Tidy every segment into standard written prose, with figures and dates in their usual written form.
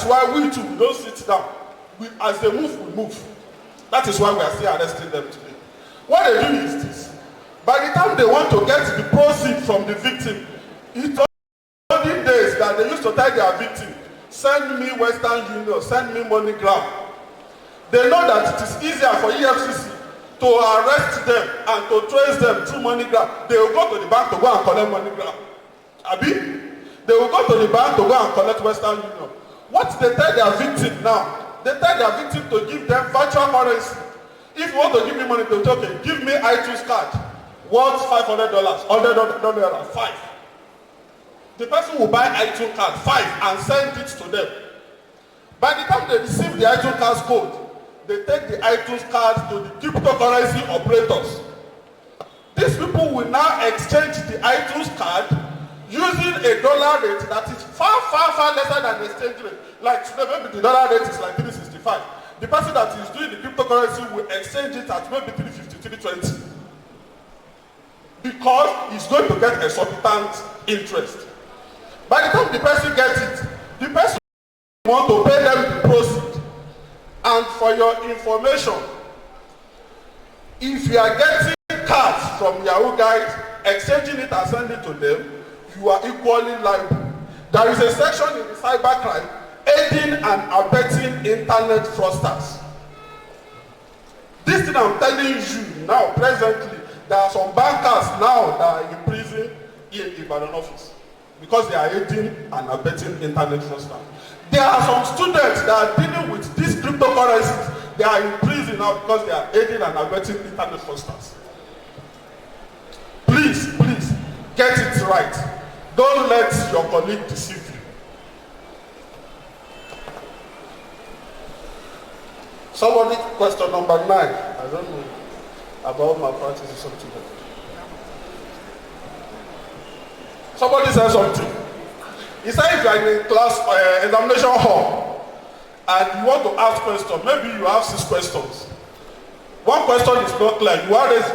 why we too, we don't sit down. As they move, we move. That is why we are still arresting them today. What they do is this. By the time they want to get the proceeds from the victim, it's only days that they used to tell their victim, send me Western Union, send me MoneyGram. They know that it is easier for EFCC to arrest them and to trace them through MoneyGram. They will go to the bank to go and collect MoneyGram. Abi? They will go to the bank to go and collect Western Union. What they tell their victim now, they tell their victim to give them virtual currency. If you want to give me money, they'll say, okay, give me iTunes card, worth $500, $100, 5. The person will buy iTunes card, 5, and send it to them. By the time they receive the iTunes card code, they take the iTunes card to the cryptocurrency operators. These people will now exchange the iTunes card using a dollar rate that is far, far, far lesser than the exchange rate. Like today, maybe the dollar rate is like 365. The person that is doing the cryptocurrency will exchange it at maybe 350, 320. Because he's going to get exorbitant interest. By the time the person gets it, the person want to pay them the proceeds. And for your information, if you are getting cards from Yahoo guys, exchanging it and sending it to them, you are equally liable. There is a section in the cybercrime aiding and abetting internet fraudsters. This thing I'm telling you now, presently, there are some bankers now that are in prison in Ibadan office because they are aiding and abetting internet fraudsters. There are some students that are dealing with these cryptocurrencies. They are in prison now because they are aiding and abetting internet fraudsters. Please, please, get it right. Don't let your colleague deceive you. Somebody, question number 9. I don't know about my practice or something. Somebody said something. He said if you are in a class examination hall and you want to ask questions, maybe you have 6 questions. One question is not clear. You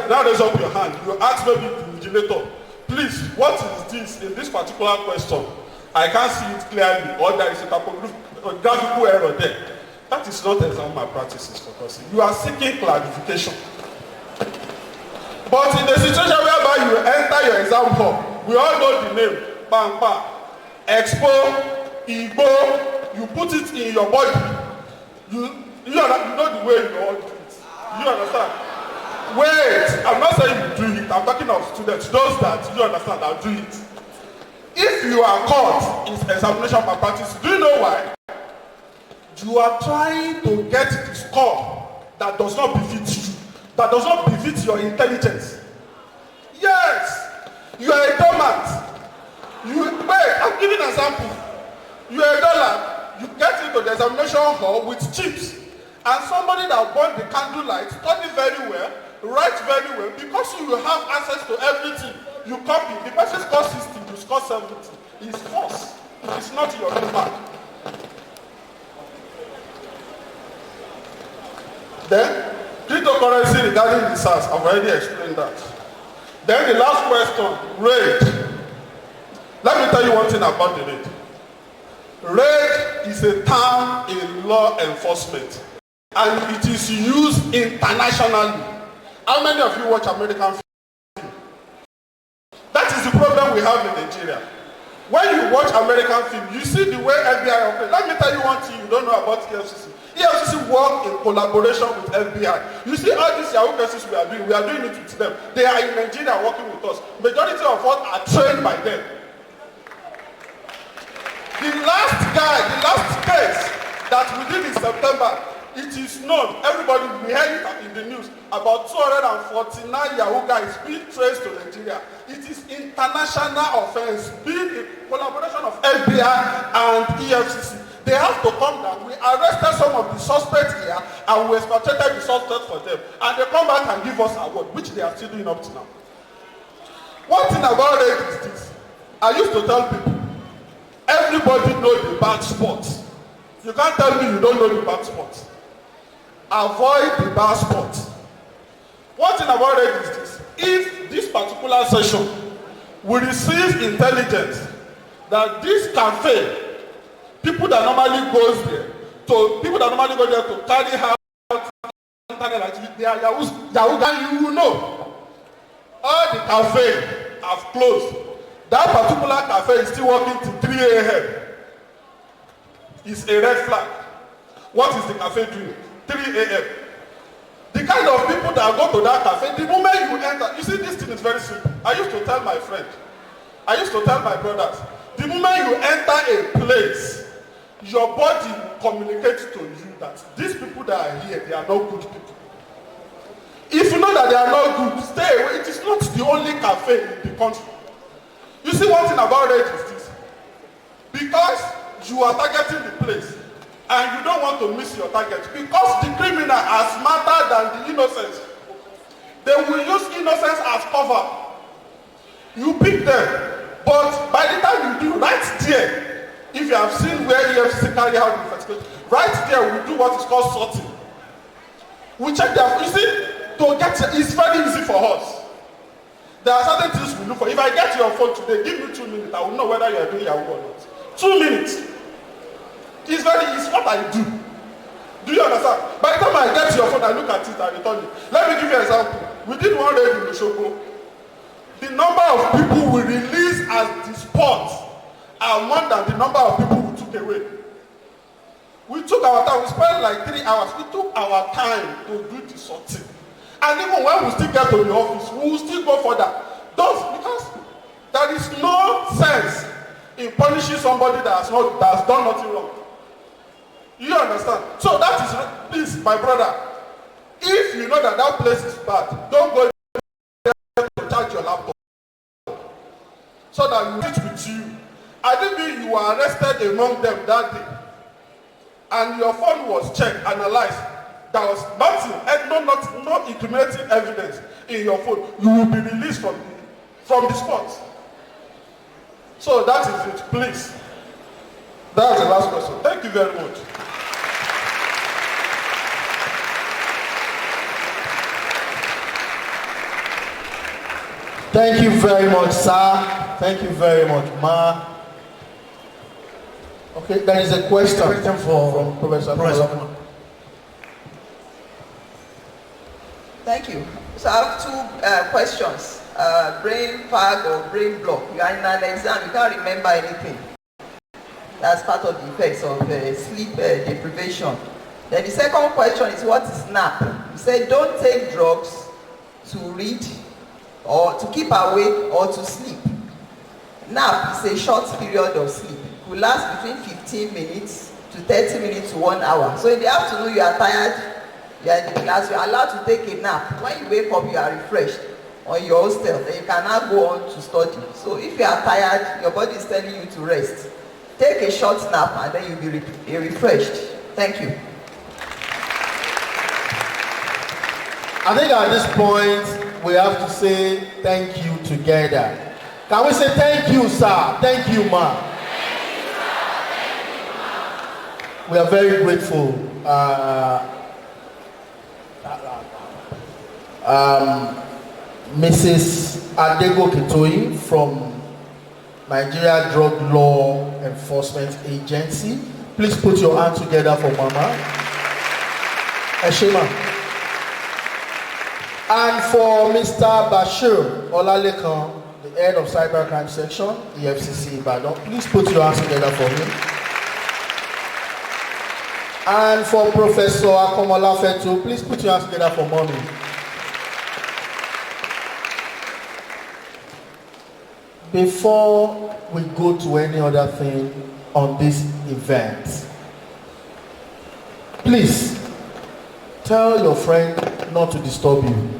now raise up your hand. You ask maybe the invigilator, please, what is this in this particular question? I can't see it clearly, or there is a graphical error there. That is not exam malpractice for us. You are seeking clarification. But in the situation whereby you enter your exam hall, we all know the name, Pampa, Expo, Igbo, you put it in your body. You know the way you all do it. You understand? Wait, I'm not saying you do it. I'm talking of students, those that you understand, I'll do it. If you are caught in examination malpractice, do you know why? You are trying to get the score that does not befit you, that does not befit your intelligence. Yes, you are a dormant. Wait, I'm giving an example. You are a dollar. You get into the examination hall with chips, and somebody that bought the candlelight study very well, write very well, because you have access to everything. You copy. The person scores 60, you score 70. It's false. It's not your own mark. Then, cryptocurrency regarding the SARS, I've already explained that. Then the last question, raid. Let me tell you one thing about the raid. Raid is a term in law enforcement, and it is used internationally. How many of you watch American film? That is the problem we have in Nigeria. When you watch American film, you see the way FBI operates. Let me tell you one thing you don't know about EFCC. EFCC work in collaboration with FBI. You see all these Yahoo cases we are doing it with them. They are in Nigeria working with us. Majority of us are trained by them. The last case that we did in September, it is known, everybody, we heard it in the news, about 249 Yahoo guys being traced to Nigeria. It is international offense, being in collaboration of FBI and EFCC. They have to come down. We arrested some of the suspects here and we expatriated the suspects for them. And they come back and give us award, which they are still doing up to now. One thing about rape is this. I used to tell people, everybody knows the bad spots. You can't tell me you don't know the bad spots. Avoid the bad spots. One thing about rape is this. If this particular session will receive intelligence that this cafe People that normally go there to carry out internet activity, they are Yahoo, and you will know all the cafes have closed. That particular cafe is still working till 3 a.m. It's a red flag. What is the cafe doing? 3 a.m. The kind of people that go to that cafe, the moment you enter, you see, this thing is very simple. I used to tell my brothers, the moment you enter a place, your body will communicate to you that these people that are here, they are not good people. If you know that they are not good, stay away. It is not the only cafe in the country. You see, one thing about Red is this. Because you are targeting the place, and you don't want to miss your target, because the criminal are smarter than the innocent. They will use innocence as cover. You pick them, but by the time you do, right there, if you have seen where EFCC carry out the investigation, right there we do what is called sorting. We check their, you see, to get it's very easy for us. There are certain things we look for. If I get your phone today, give me 2 minutes, I will know whether you are doing Yahoo or not. 2 minutes. It's what I do. Do you understand? By the time I get your phone, I look at it and return it. Let me give you an example. We did one raid in the Shoko. The number of people we released at the spot are more than the number of people we took away. We took our time. We spent like 3 hours. We took our time to do the sorting. And even when we still get to the office, we will still go further. Because there is no sense in punishing somebody that has done nothing wrong. You understand? So that is, please, my brother, if you know that that place is bad, don't go there to charge your laptop so that you reach with you. I think you were arrested among them that day, and your phone was checked, analyzed. There was nothing, no incriminating evidence in your phone. You will be released from the spot. So that is it, please. That's the last question. Thank you very much. Thank you very much, sir. Thank you very much, ma. Okay, there is a question from Professor. Thank you. So I have two questions. Brain fog or brain block. You are in an exam, you can't remember anything. That's part of the effects of sleep deprivation. Then the second question is, what is nap? You said don't take drugs to read or to keep awake or to sleep. Nap is a short period of sleep. It will last between 15 minutes to 30 minutes to 1 hour. So in the afternoon you are tired, you are in the class, you are allowed to take a nap. When you wake up, you are refreshed on your hostel, then you can now go on to study. So if you are tired, your body is telling you to rest. Take a short nap and then you'll be refreshed. Thank you. I think at this point, we have to say thank you together. Can we say thank you, sir? Thank you, ma. Thank you, sir. Thank you, ma. We are very grateful. Mrs. Adego Kitoyi from Nigeria Drug Law Enforcement Agency. Please put your hands together for Mama. Eshema. And for Mr. Bashir Olalekan, the head of Cybercrime Section, EFCC Ibadan. Please put your hands together for him. And for Professor Akomola Fetu, please put your hands together for Mommy. Before we go to any other thing on this event, please tell your friend not to disturb you.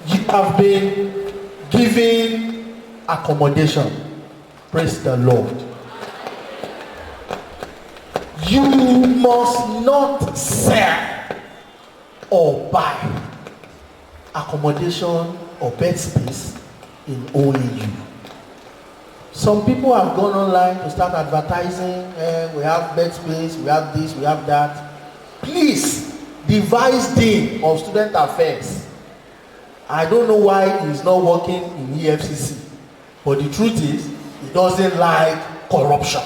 You have been given accommodation. Praise the Lord. You must not sell or buy accommodation or bed space in OAU. Some people have gone online to start advertising, we have bed space, we have this, we have that. Please, the Vice Dean of Student Affairs, I don't know why he's not working in EFCC, but the truth is, he doesn't like corruption.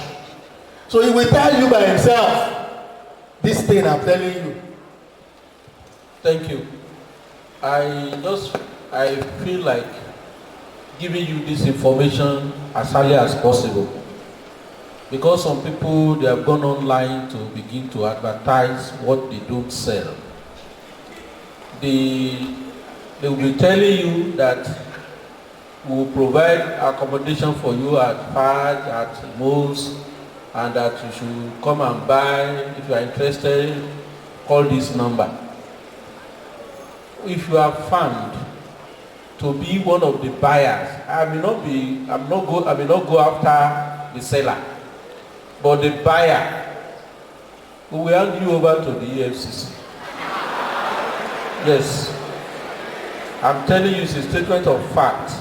So he will tell you by himself, this thing I'm telling you. Thank you. I feel like giving you this information as early as possible. Because some people, they have gone online to begin to advertise what they don't sell. They will be telling you that we will provide accommodation for you at parks, at malls, and that you should come and buy. If you are interested, call this number. If you are found to be one of the buyers, I may not go after the seller, but the buyer, we will hand you over to the EFCC. Yes, I'm telling you, it's a statement of fact.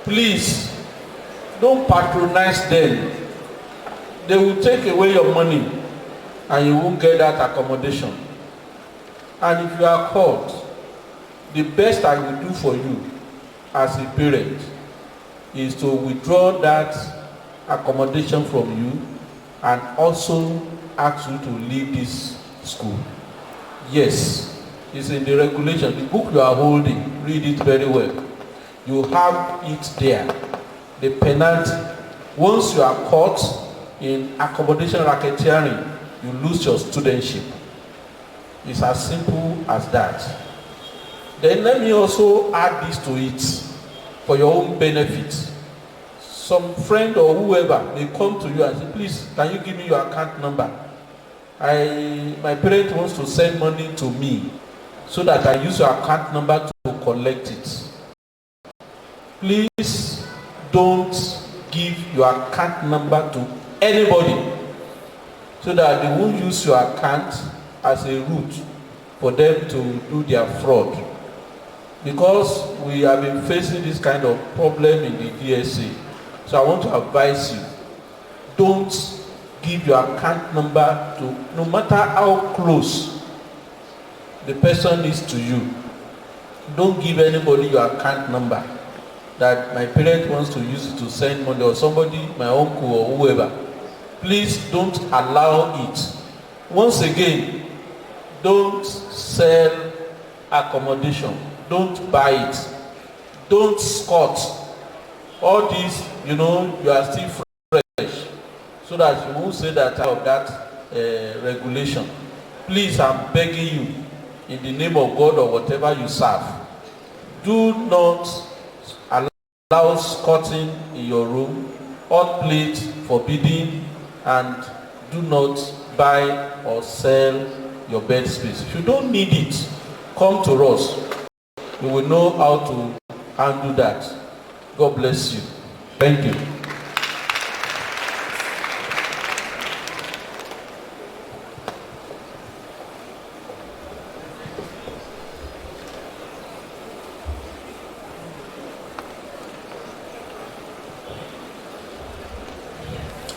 Please, don't patronize them. They will take away your money and you won't get that accommodation. And if you are caught, the best I will do for you as a parent is to withdraw that accommodation from you and also ask you to leave this school. Yes, it's in the regulation. The book you are holding, read it very well. You have it there. The penalty. Once you are caught in accommodation racketeering, you lose your studentship. It's as simple as that. Then let me also add this to it for your own benefit. Some friend or whoever may come to you and say, please, can you give me your account number? My parent wants to send money to me so that I use your account number to collect it. Please don't give your account number to anybody so that they won't use your account as a route for them to do their fraud. Because we have been facing this kind of problem in the DSA. So I want to advise you, don't give your account number to, no matter how close the person is to you, don't give anybody your account number that my parent wants to use it to send money, or somebody, my uncle or whoever. Please don't allow it. Once again, don't sell accommodation. Don't buy it. Don't squat. All these, you are still fresh, so that you won't say that out of that regulation. Please, I'm begging you, in the name of God or whatever you serve, do not allow squatting in your room, hot plate forbidden, and do not buy or sell your bed space. If you don't need it, come to us. We will know how to handle that. God bless you. Thank you.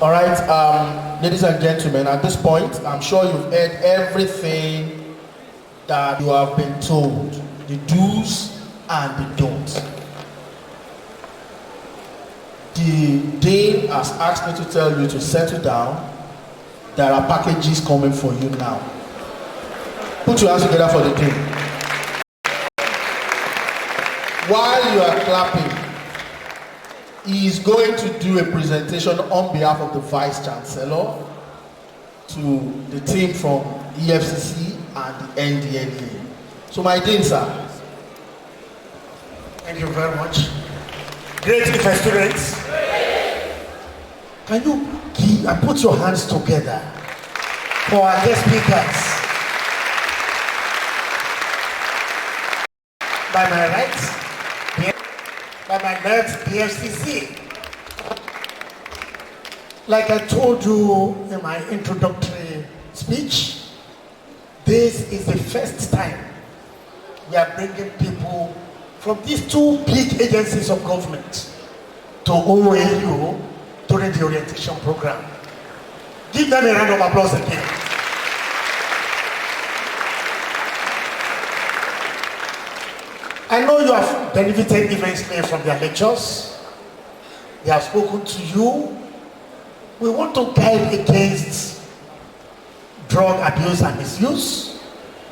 All right, ladies and gentlemen, at this point, I'm sure you've heard everything that you have been told, the do's and the don'ts. The Dean has asked me to tell you to settle down. There are packages coming for you now. Put your hands together for the Dean. While you are clapping, he is going to do a presentation on behalf of the Vice Chancellor to the team from EFCC and the NDLEA. So my Dean, sir. Thank you very much. Great IFE students. Can you give and put your hands together For our guest speakers. By my right, by my left, the FCC. Like I told you in my introductory speech, this is the first time we are bringing people from these two big agencies of government to OAU during the orientation program. Give them a round of applause again. I know you have benefited immensely from their lectures. They have spoken to you We want to guide against drug abuse and misuse.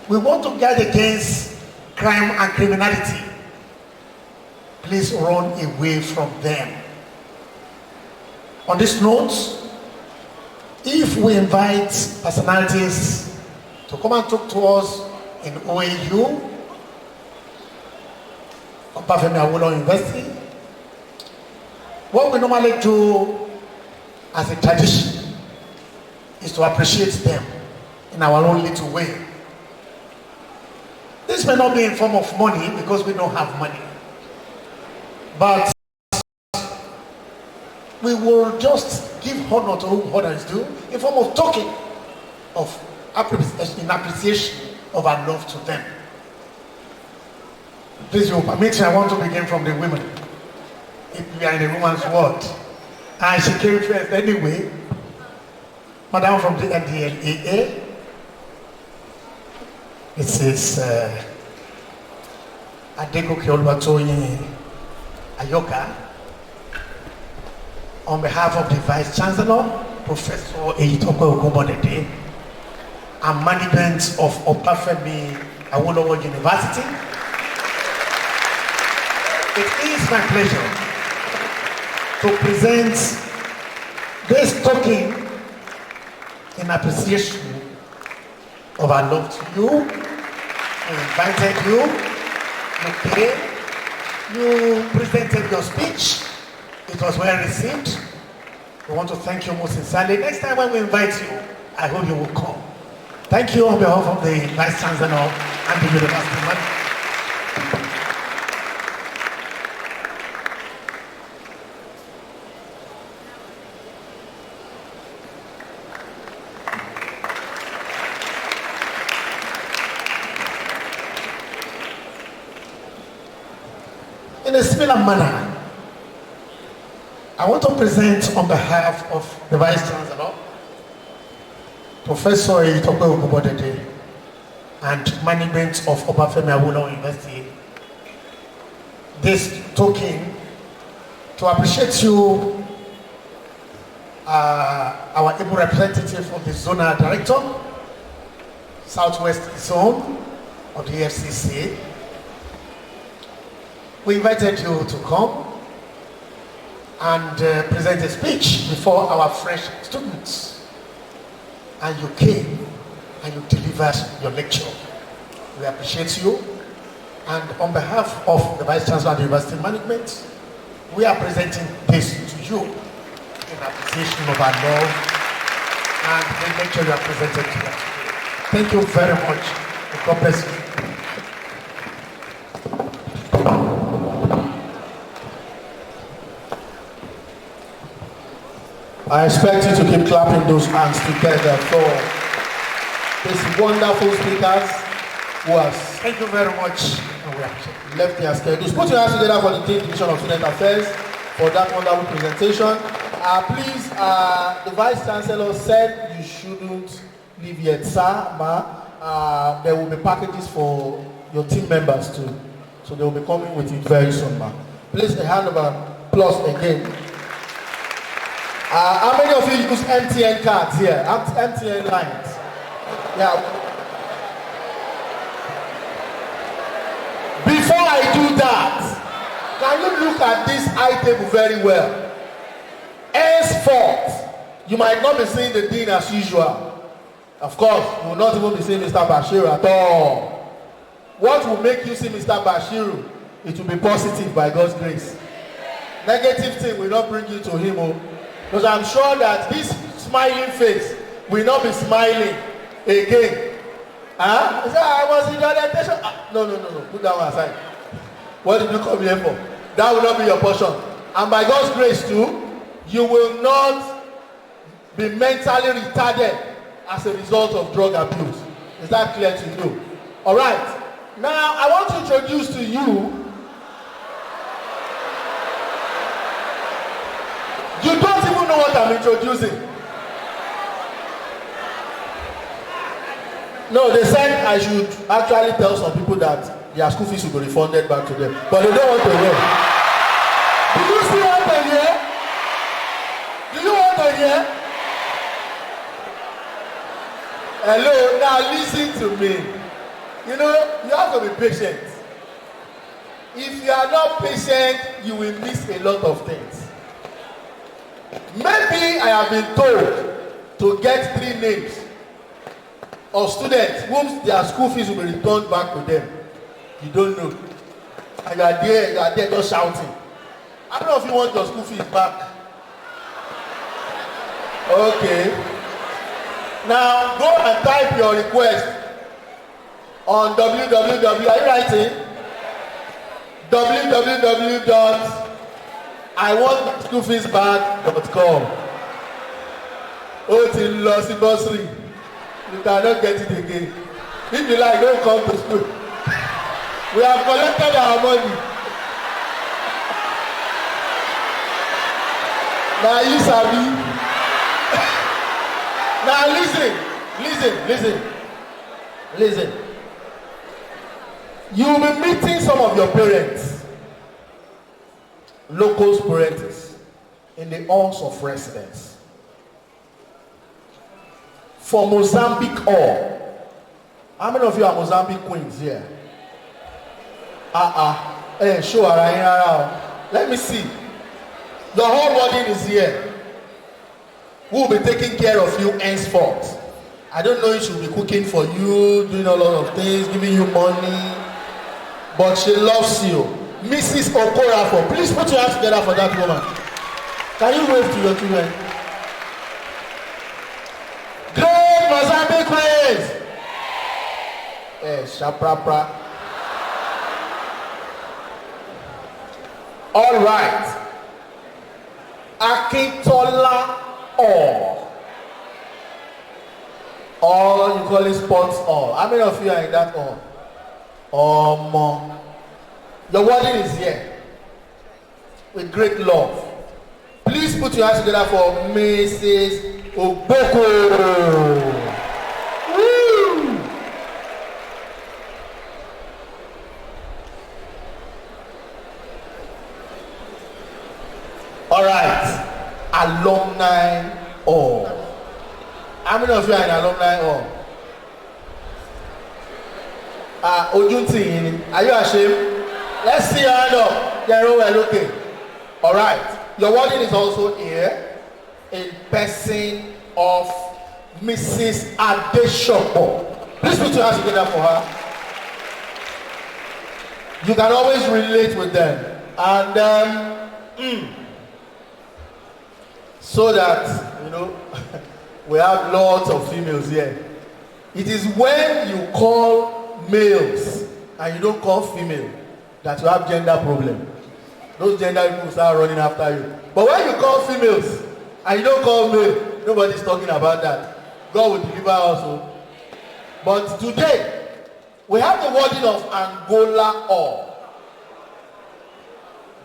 We want to guide against crime and criminality. Please run away from them. On this note, if we invite personalities to come and talk to us in OAU, Obafemi Awolowo University, what we normally do as a tradition is to appreciate them in our own little way. This may not be in form of money because we don't have money, but we will just give honor to whom honor is due in form of token of in appreciation of our love to them. Please, you permit me, I want to begin from the women. If we are in a woman's world, and she came first anyway. Madam from the ILE-IFE. It says Adegoke Oluwatoyin Ayoka, on behalf of the Vice Chancellor, Professor Eyitope Ogunbodede, and management of Obafemi Awolowo University. It is my pleasure to present this token in appreciation of our love to you. We invited you, you came, you presented your speech, it was well received. We want to thank you most sincerely. Next time when we invite you, I hope you will come. Thank you on behalf of the Vice Chancellor and the University. In a similar manner, I want to present on behalf of the Vice Chancellor, Professor Eyitope Ogunbodede, and management of Obafemi Awolowo University, this token to appreciate you, our able representative of the Zonal Director, Southwest Zone of the FCC. We invited you to come and present a speech before our fresh students. And you came and you delivered your lecture. We appreciate you. And on behalf of the Vice Chancellor and the University Management, we are presenting this to you in appreciation of our love and the lecture you have presented to us. Thank you very much. God bless you. I expect you to keep clapping those hands together for these wonderful speakers who have Thank you very much. left their schedules. Put your hands together for the 10th Division of Student Affairs for that wonderful presentation. Please, the Vice Chancellor said you shouldn't leave yet, sir, ma. There will be packages for your team members too. So they will be coming with it very soon, ma. Please, a hand of applause again. How many of you use MTN cards here? MTN lines? Yeah. Before I do that, can you look at this eye table very well? Henceforth, you might not be seeing the dean as usual. Of course, you will not even be seeing Mr. Bashiru at all. What will make you see Mr. Bashiru? It will be positive by God's grace. Negative thing will not bring you to him. Because I'm sure that this smiling face will not be smiling again. Huh? He said, I was in the orientation. No. Put that one aside. What did you come here for? That will not be your portion. And by God's grace too, you will not be mentally retarded as a result of drug abuse. Is that clear to you? All right. Now, I want to introduce to you. You don't even know what I'm introducing. No, they said I should actually tell some people that their school fees will be refunded back to them. But they don't want to hear. Do you still want to hear? Do you want to hear? Hello, now listen to me. You know, you have to be patient. If you are not patient, you will miss a lot of things. Maybe I have been told to get 3 names of students whom their school fees will be returned back to them. You don't know. And you are there just shouting. I don't know if you want your school fees back. Okay. Now go and type your request on www. Are you writing? www.iwantmyschoolfeesback.com. Oh, till lossy bursary. You cannot get it again. If you like, don't come to school. We have collected our money. Now you sabi. Now listen. You will be meeting some of your parents, locals parents, in the halls of residence. For Mozambique Hall. How many of you are Mozambique queens here? Hey, show around. Let me see. The whole wedding is here. Who will be taking care of you henceforth? I don't know if she will be cooking for you, doing a lot of things, giving you money, but she loves you. Mrs. Okorafor, please put your hands together for that woman. Can you wave to your children? Great Mozambique queens! Shaprapra. All right. Akintola or you call it sports hall. How many of you are in that hall? Your wedding is here with great love. Please put your hands together for Mrs. Oboko. Woo! All right. Alumni hall. How many of you are in alumni hall? Ojunti, are you ashamed? Let's see your hand up. Okay. All right. Your wedding is also here in person of Mrs. Adeshopo. Please put your hands together for her. You can always relate with them. And so that, you know, we have lots of females here. It is when you call males and you don't call female that you have gender problem. Those gender people start running after you. But when you call females and you don't call male, nobody's talking about that. God will deliver also. But today, we have the wedding of Angola Hall.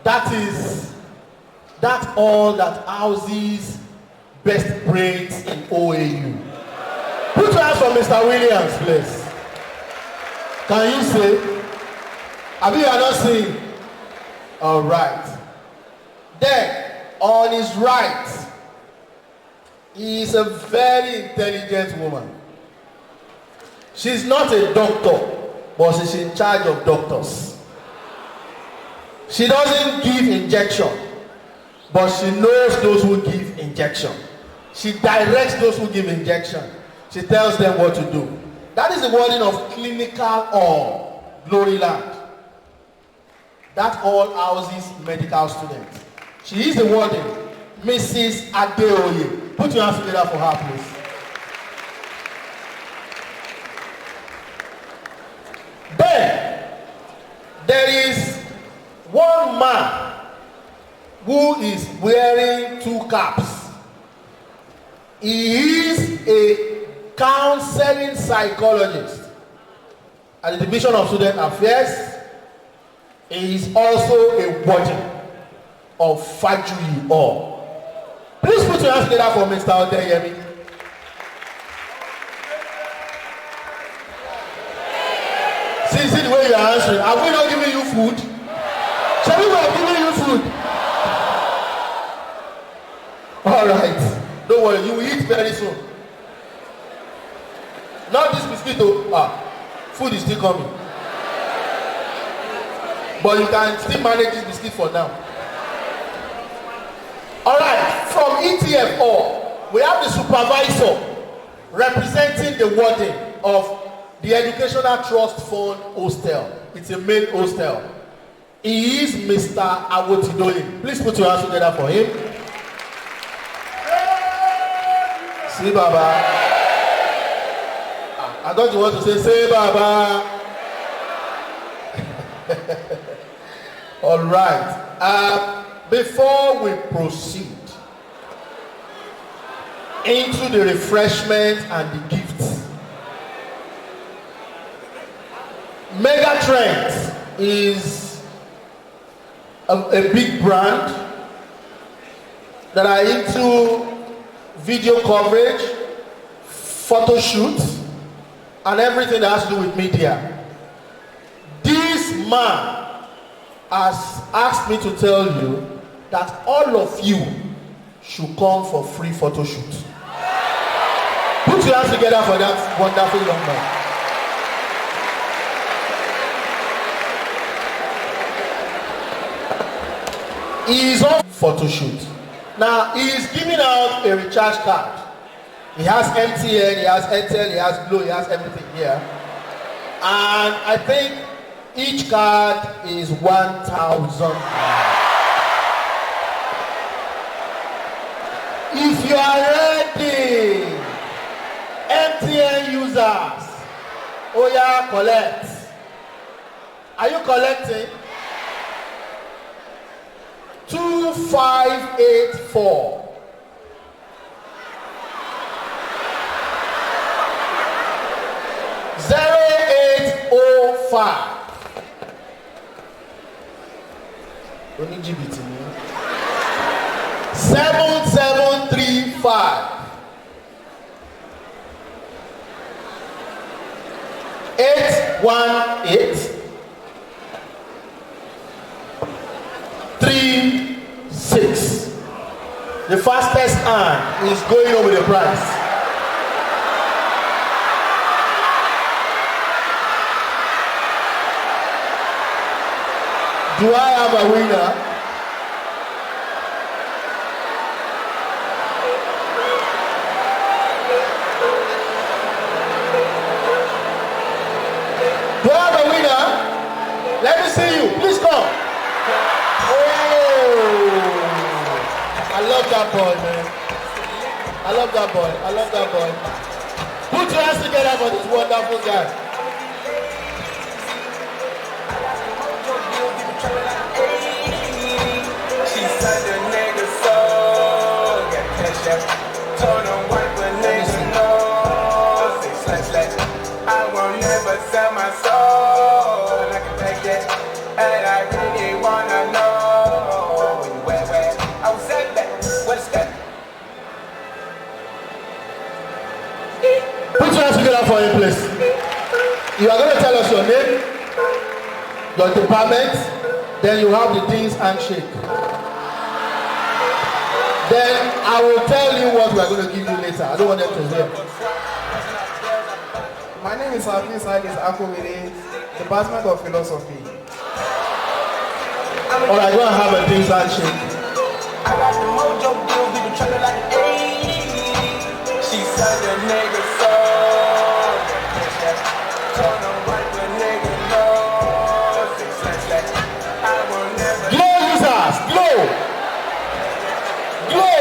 That is that all that houses best brains in OAU. Put your hands for Mr. Williams, please. Can you say? Have you not seen? All right. Then, on his right, he is a very intelligent woman. She's not a doctor, but she's in charge of doctors. She doesn't give injection, but she knows those who give injection. She directs those who give injection. She tells them what to do. That is the wording of clinical hall, Gloryland. That hall houses medical students. She is the warden, Mrs. Adeoye. Put your hands together for her, please. Then, there is one man who is wearing 2 caps. He is a counseling psychologist at the Division of Student Affairs. He is also a warden of Fajuyi Hall. Please put your hands together for Mr. Odeyemi. See the way you are answering. Have we not given you food? Shall we have given you food? All right. Don't worry, you will eat very soon. Not this mosquito. Food is still coming. But you can still manage this biscuit for now. Alright, from ETFO, we have the supervisor representing the warden of the Educational Trust Fund Hostel. It's a main hostel. He is Mr. Awotidoyin. Please put your hands together for him. See Baba. I thought you want to say Baba. All right. Before we proceed into the refreshment and the gifts, Mega Trends is a big brand that are into video coverage, photo shoots, and everything that has to do with media. This man has asked me to tell you that all of you should come for free photo shoot. Put your hands together for that wonderful young man. He is on photo shoot. Now he is giving out a recharge card. He has MTN, he has Airtel, he has Glo, he has everything here. And I think each card is 1,000. If you are ready, MTN users, oh yeah, collect. Are you collecting? 2584. 0805. Only GBT. 7735. 818 36. The fastest hand is going over the price. Do I have a winner? Do I have a winner? Let me see you. Please come. I love that boy, man. I love that boy. I love that boy. Put your hands together for this wonderful guy. She said the nigga soul, got cash out. Told him wipe a nigga nose. Say slash. I won't never sell my soul. I can take that, and I really wanna know. Where? I was at that. What is that? Put your hands together for him, please. You are going to tell us your name, your department, then you have the Dean's handshake. Then I will tell you what we are going to give you later. I don't want them to hear. My name is Hafiz Akowere, Department of Philosophy. Alright, go and have a Dean's handshake. I got the mojo deal, we been trying like 80. She said the nigga soul. Told him wipe a nigga nose. Say slash. I will never. Glow users, glow. Glow.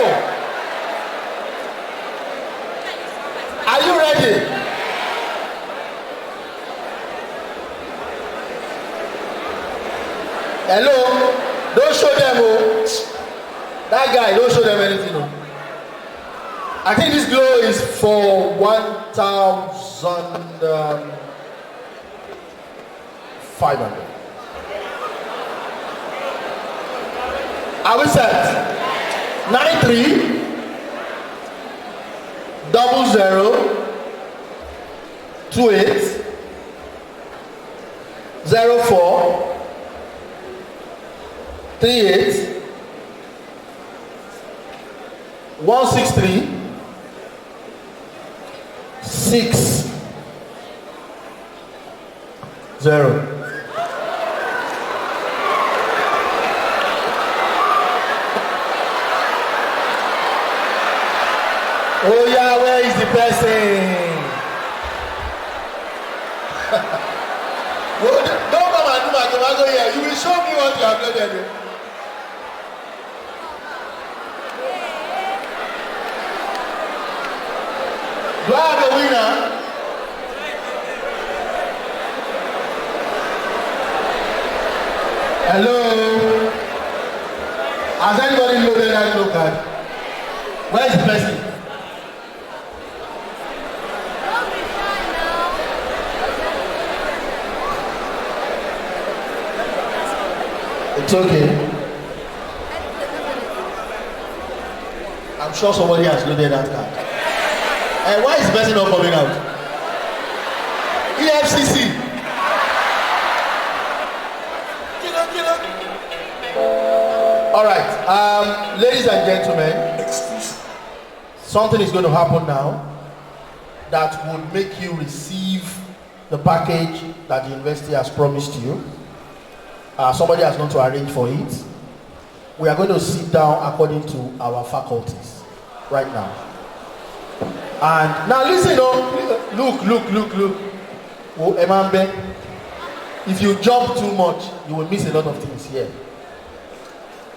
Are you ready? Hello? Don't show them, oh. That guy, don't show them anything, oh. I think this glow is for 1,500. Are we set? 93 00 28 04 38 163 6 0. Oh yeah, where is the person? Well, don't come and do my tomato here. You will show me what you have loaded. Do I have a winner? Hello? Has anybody loaded that low card? Where is the person? It's okay. I'm sure somebody has loaded that card. And why is the person not coming out? EFCC. All right, ladies and gentlemen, something is going to happen now that would make you receive the package that the university has promised you. Somebody has gone to arrange for it. We are going to sit down according to our faculties right now. And now listen, look. Oh, Emambe, if you jump too much, you will miss a lot of things here.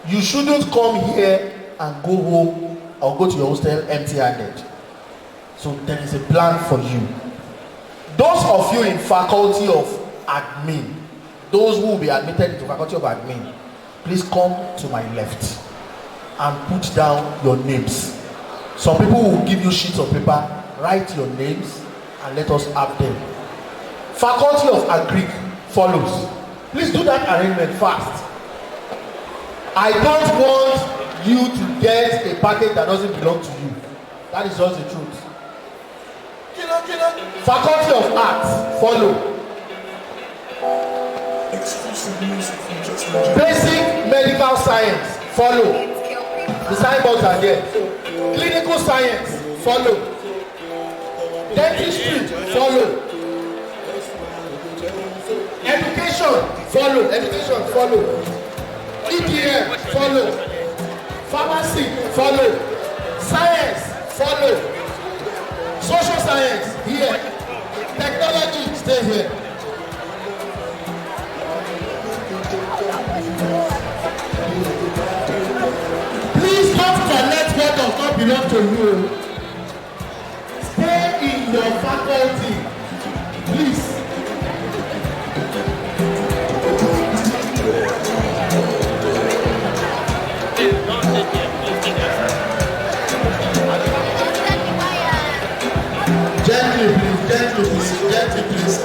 You shouldn't come here and go home or go to your hostel empty-handed. So there is a plan for you. Those of you in faculty of admin, those who will be admitted into faculty of admin, please come to my left and put down your names. Some people will give you sheets of paper, write your names and let us have them. Faculty of Agric follows. Please do that arrangement fast. I don't want you to get a package that doesn't belong to you. That is just the truth. Faculty of Arts follow. Basic medical science follow. The signboards are there. Clinical science follow. Dentistry follow. Education follow. EDM follow. Pharmacy follow. Science follow. Social science here. Technology stay here. Please don't collect what does not belong to you. Stay in your faculty. Please. Gently, please.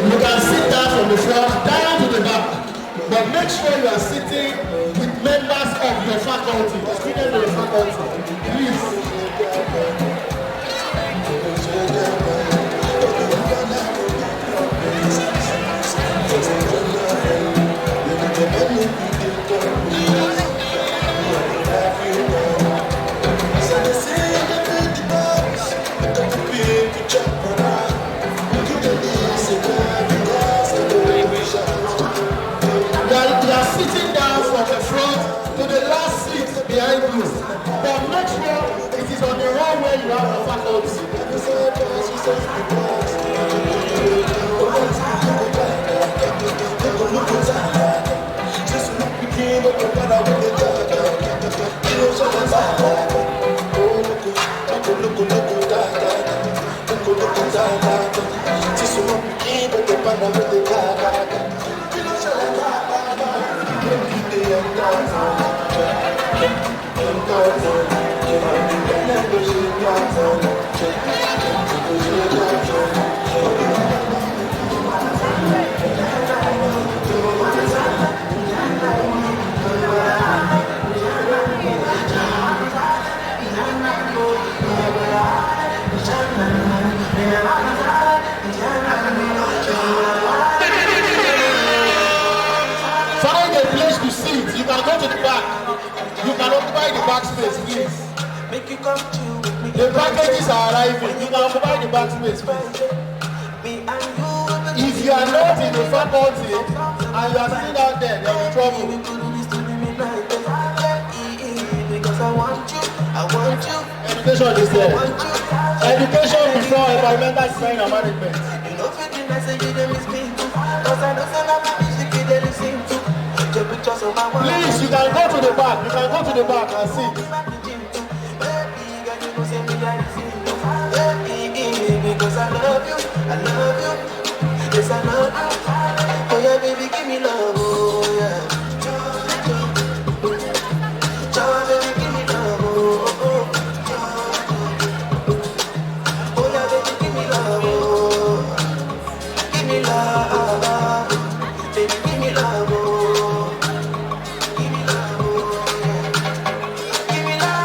You can sit down from the front down to the back, but make sure you are sitting with members of your faculty, students of your faculty. Please. You are sitting down from the front to the last seat behind you, but make sure it is on the wrong way you have the faculty. occupy the back space, please. Make you come to me. The packages are arriving. You can occupy the back space, please. If you are not in the faculty and you are sitting down there, there will be trouble. Because I want you. Education is there. Education before environmental design and management. You know, fitting I say you miss me too. Cause I know some of my music you they listen to. Take pictures of my one. Please, you can go to the back. You can go to the back and see. Because I love you. Yes, I love you. Oh yeah, baby, give me love. Oh yeah. Jawa, baby, give me love. Oh yeah, baby, give me love. Give me love. Baby, give me love. Give me love. Give me love.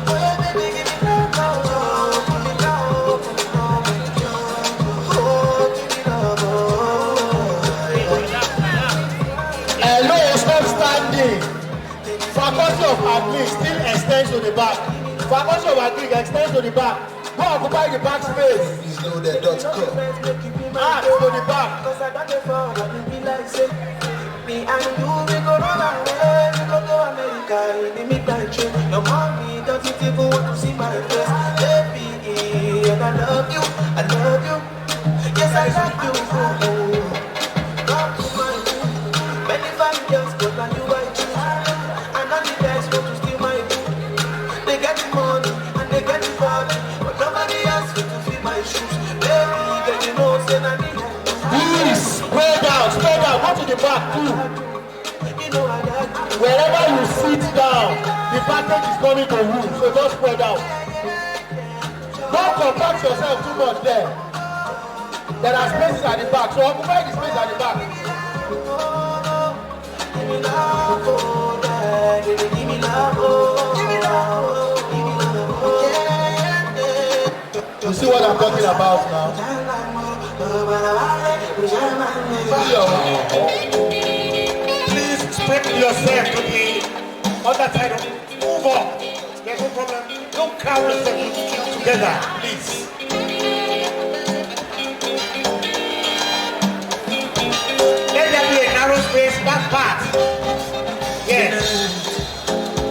Oh yeah, baby, give me love. Hello, stop standing. Faculty of Agric still extends to the back. Faculty of Agric extends to the back. Go occupy the back space. Please know that dot com. Ask to the back. Cause I got the phone, I be like say, me and you, we go run away, we go to America in the midnight train. Your mommy doesn't even want to see my face, baby, and I love you, yes I love you. Come to my room, many fine girls, but now you I choose. And all the guys want to steal my food. They get the money and they get the body, but nobody else will to fill my shoes. Baby, girl, you know, say na me. Please, spread out, go to the back too. Wherever you sit down, the package is coming to you, so just spread out. Don't compact yourself too much there. There are spaces at the back, so occupy the space at the back. You see what I'm talking about now? Please spread yourself to the other side of it. Move up. There's no problem. Don't crowd yourself together, please. Let there be a narrow space, back part. Yes.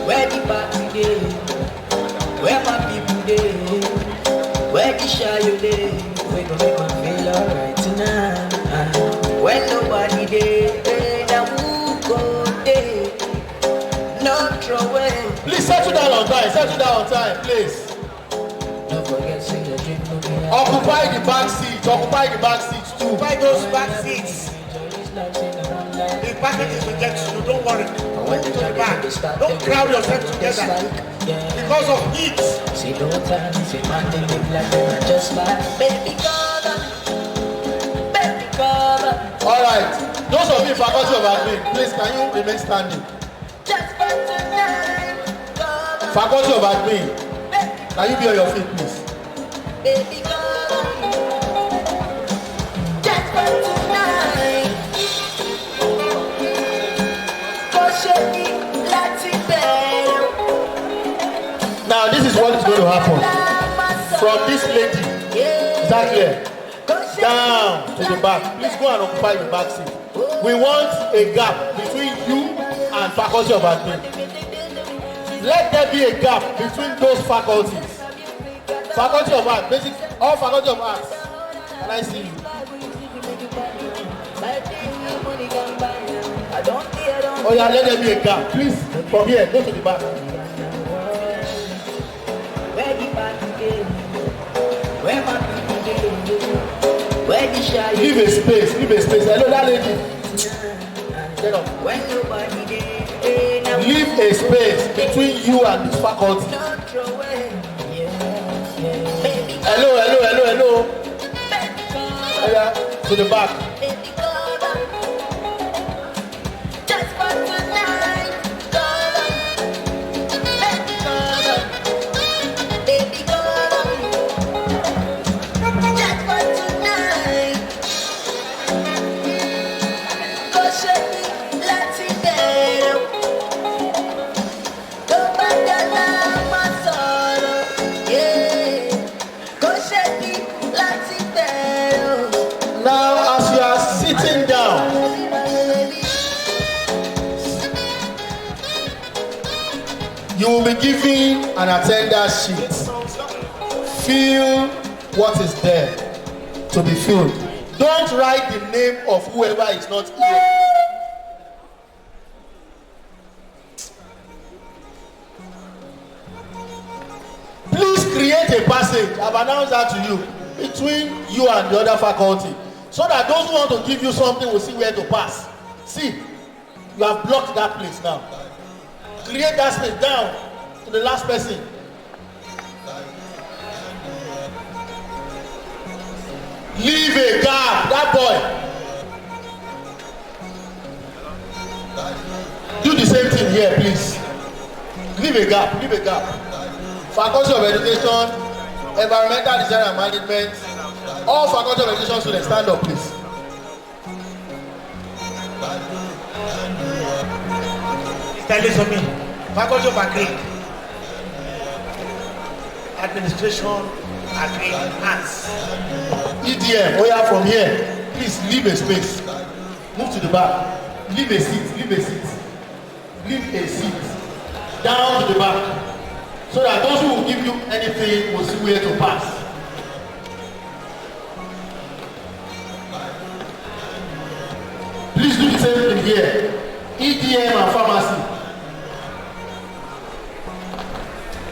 Where the party day? Where my people day? Where the shy you day? We gon' make me feel alright tonight. When nobody day, now who go day? No throwaway. Please settle down on time, please. Don't forget to your drink. Occupy the back seat too. Occupy those back seats. The packages will get you, don't worry. Move to the back. Don't crowd yourself together because of heat. See no time, see man, they look like they're just like baby come. All right, those of you in faculty of admin, please can you remain standing? Just for tonight, Faculty of admin, can you be on your feet, please? baby come. Just for tonight. Now this is what is going to happen. From this lady, is that clear? Down to the back. Please go and occupy the back seat. We want a gap between you and faculty of admin. Let there be a gap between those faculties. Faculty of art, basic, all faculty of arts. Can I see you? Oh yeah, let there be a gap. Please, from here, go to the back. Leave a space. Hello, that lady. Get up. Leave a space between you and the faculty. Hello. Oh yeah, to the back. giving an attendance sheet, fill what is there to be filled. Don't write the name of whoever is not here. Please create a passage, I've announced that to you, between you and the other faculty, so that those who want to give you something will see where to pass. See, you have blocked that place now. Create that space down to the last person. Leave a gap, that boy. Do the same thing here, please. Leave a gap, leave a gap. Faculty of Education, Environmental Design and Management, all Faculty of Education students, stand up, please. Mr. me, Faculty of Agri, Administration, Agri, Hands. EDM, oh yeah, from here, please leave a space. Move to the back. Leave a seat, leave a seat. Leave a seat. Down to the back. So that those who will give you anything will see where to pass. Please do the same thing here. EDM and pharmacy.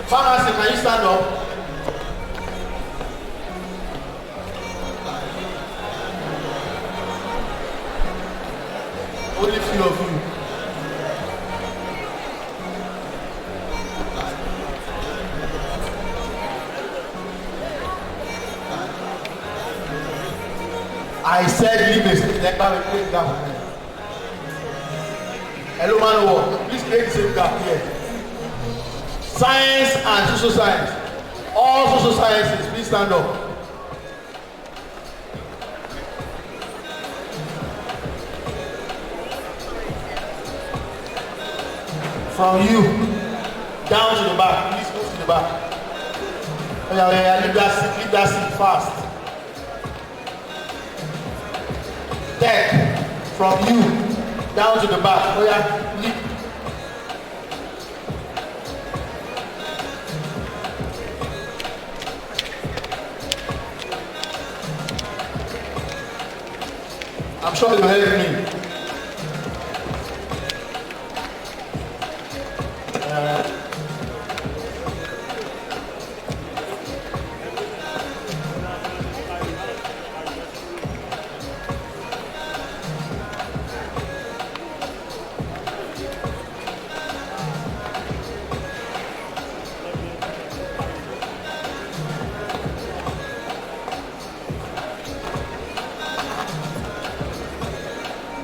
Pharmacy, can you stand up? Only few of you. I said leave a space. Hello, man. Please create the same gap here. Science and social science. All social sciences, please stand up. From you down to the back, please move to the back. Oh yeah, leave that seat fast. Tech, from you down to the back. Oh yeah, leave. I'm sure you heard me.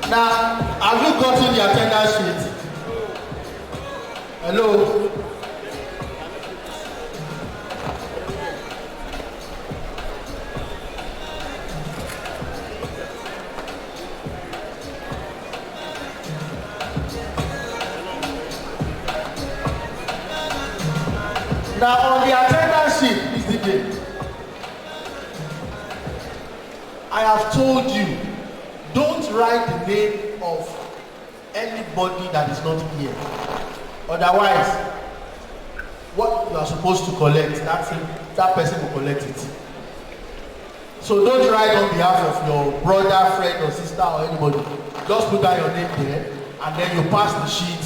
Now, have you gotten the attendance sheet? Hello? Now, on the attendance sheet, Mr. DJ, I have told you, don't write the name of anybody that is not here. Otherwise, what you are supposed to collect, that person will collect it. So don't write on behalf of your brother, friend, or sister, or anybody. Just put down your name there, and then you pass the sheet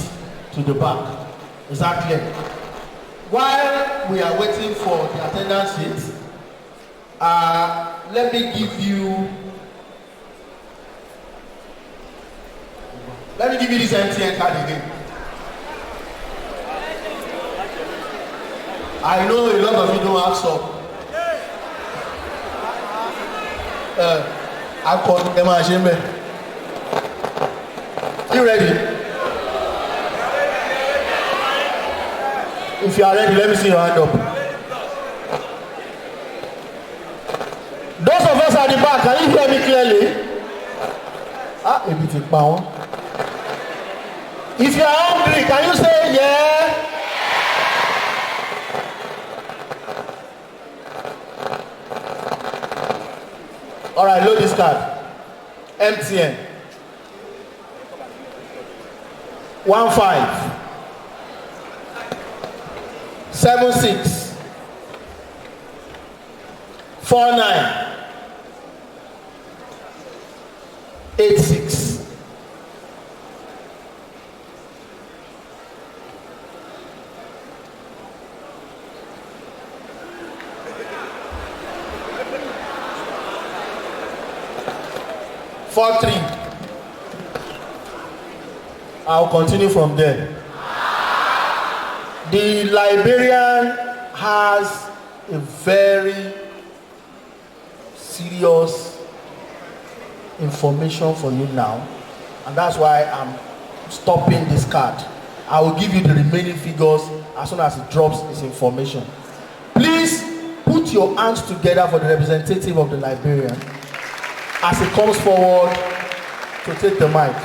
to the back. Is that clear? While we are waiting for the attendance sheet, let me give you this MTN card again. I know a lot of you don't have some. I call them a shame. You ready? If you are ready, let me see your hand up. Those of us at the back, can you hear me clearly? A bit of power. If you are hungry, can you say yeah? All right, load this card. MTN. 15. 76 49 86. Four, 3. I'll continue from there. The librarian has a very serious information for you now, and that's why I'm stopping this card. I will give you the remaining figures as soon as it drops this information. Please put your hands together for the representative of the librarian as he comes forward to take the mic.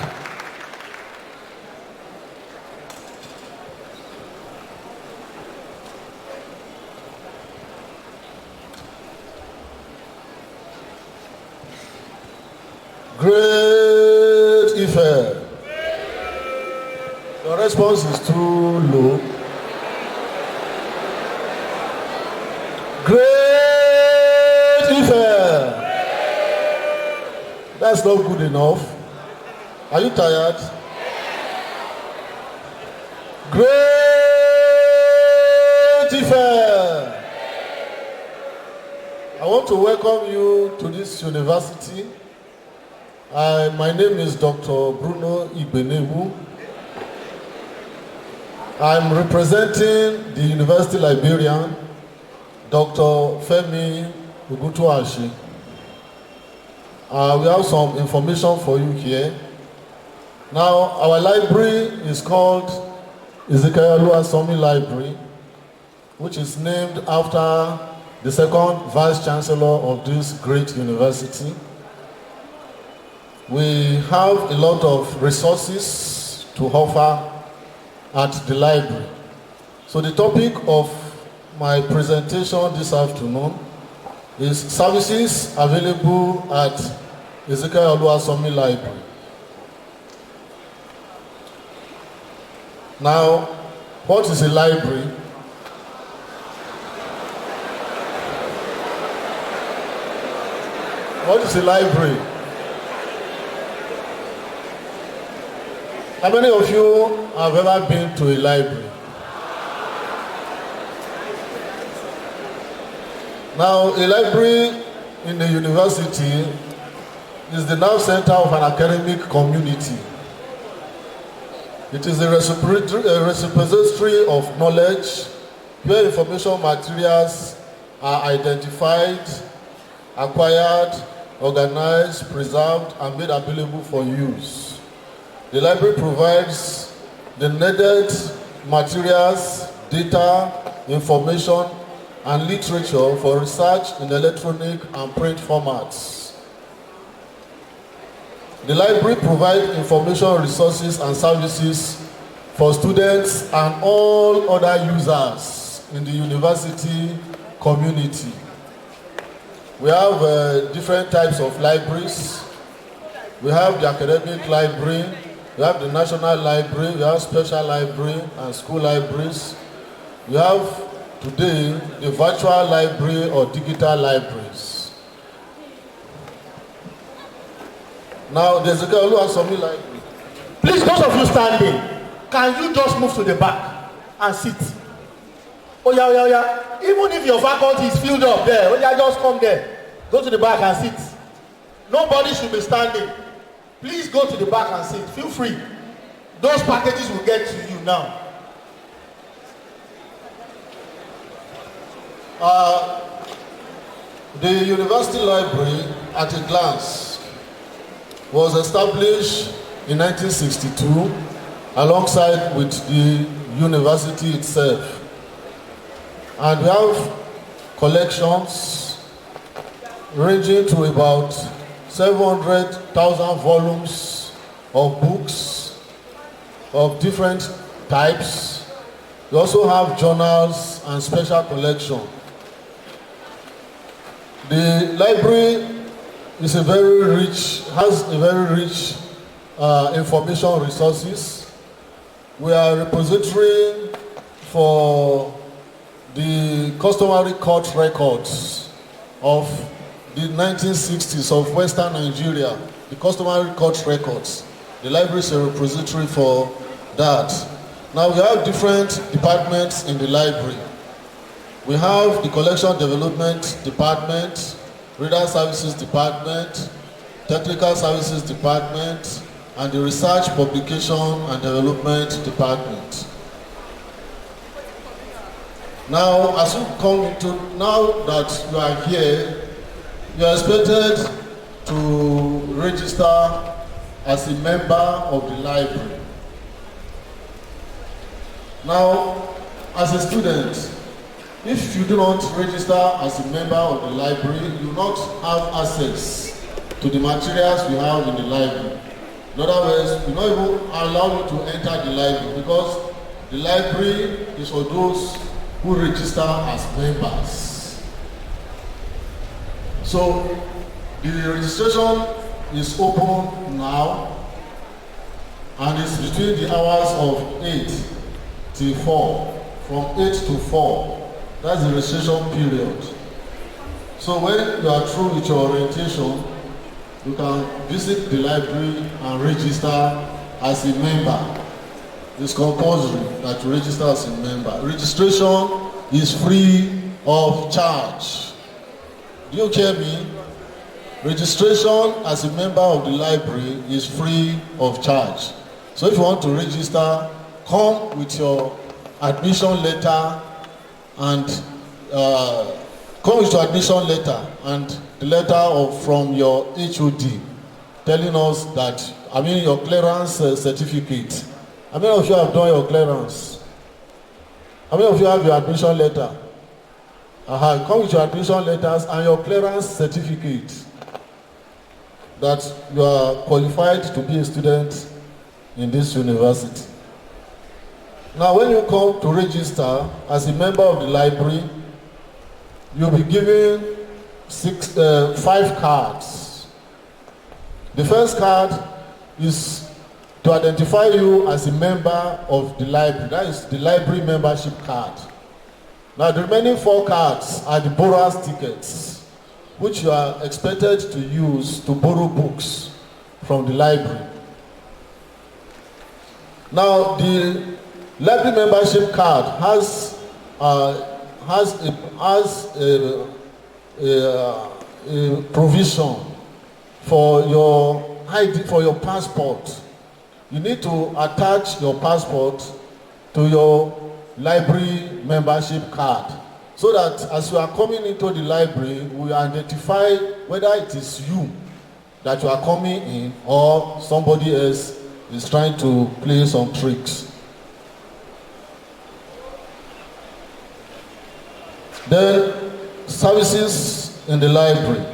Great IFE. Your response is too low. Great IFE. That's not good enough. Are you tired? Great IFE. I want to welcome you to this university. My name is Dr. Bruno Igbenebu. I'm representing the university librarian, Dr. Femi Ugutuashi. We have some information for you here. Now, our library is called Ezekiel Oluwasomi Library, which is named after the second vice chancellor of this great university. We have a lot of resources to offer at the library. So the topic of my presentation this afternoon is services available at Ezekiel Oluwasomi Library. Now, what is a library? What is a library? How many of you have ever been to a library? Now, a library in a university is the nerve center of an academic community. It is a repository of knowledge where information materials are identified, acquired, organized, preserved, and made available for use. The library provides the needed materials, data, information, and literature for research in electronic and print formats. The library provides information resources and services for students and all other users in the university community. We have different types of libraries. We have the academic library, we have the national library, we have special library and school libraries. We have today the virtual library or digital libraries. Now, there's a girl who has some library. Please, those of you standing, can you just move to the back and sit? Oh yeah, oh yeah, oh yeah. Even if your faculty is filled up there, oh yeah, just come there. Go to the back and sit. Nobody should be standing. Please go to the back and sit. Feel free. Those packages will get to you now. The university library, at a glance, was established in 1962 alongside with the university itself. And we have collections ranging to about 700,000 volumes of books of different types. We also have journals and special collection. The library is has a very rich information resources. We are a repository for the customary court records of the 1960s of Western Nigeria, the customary court records. The library is a repository for that. Now we have different departments in the library. We have the Collection Development Department, Reader Services Department, Technical Services Department, and the Research, Publication and Development Department. Now, as you come into, now that you are here, you are expected to register as a member of the library. Now, as a student, if you do not register as a member of the library, you do not have access to the materials we have in the library. In other words, we not even allow you to enter the library because the library is for those who register as members. So the registration is open now and it's between the hours of 8 till 4, from 8 to 4. That's the registration period. So when you are through with your orientation, you can visit the library and register as a member. It's compulsory that you register as a member. Registration is free of charge. Do you hear me? Registration as a member of the library is free of charge. So if you want to register, come with your admission letter and the letter from your HOD telling us that, your clearance certificate. How many of you have done your clearance? How many of you have your admission letter? Come with your admission letters and your clearance certificate that you are qualified to be a student in this university. Now, when you come to register as a member of the library, you'll be given 5 cards. The first card is to identify you as a member of the library. That is the library membership card. Now, the remaining 4 cards are the borrower's tickets, which you are expected to use to borrow books from the library. Now, the library membership card has a provision for your ID, for your passport. You need to attach your passport to your library membership card so that as you are coming into the library, we identify whether it is you that you are coming in or somebody else is trying to play some tricks. Then, services in the library.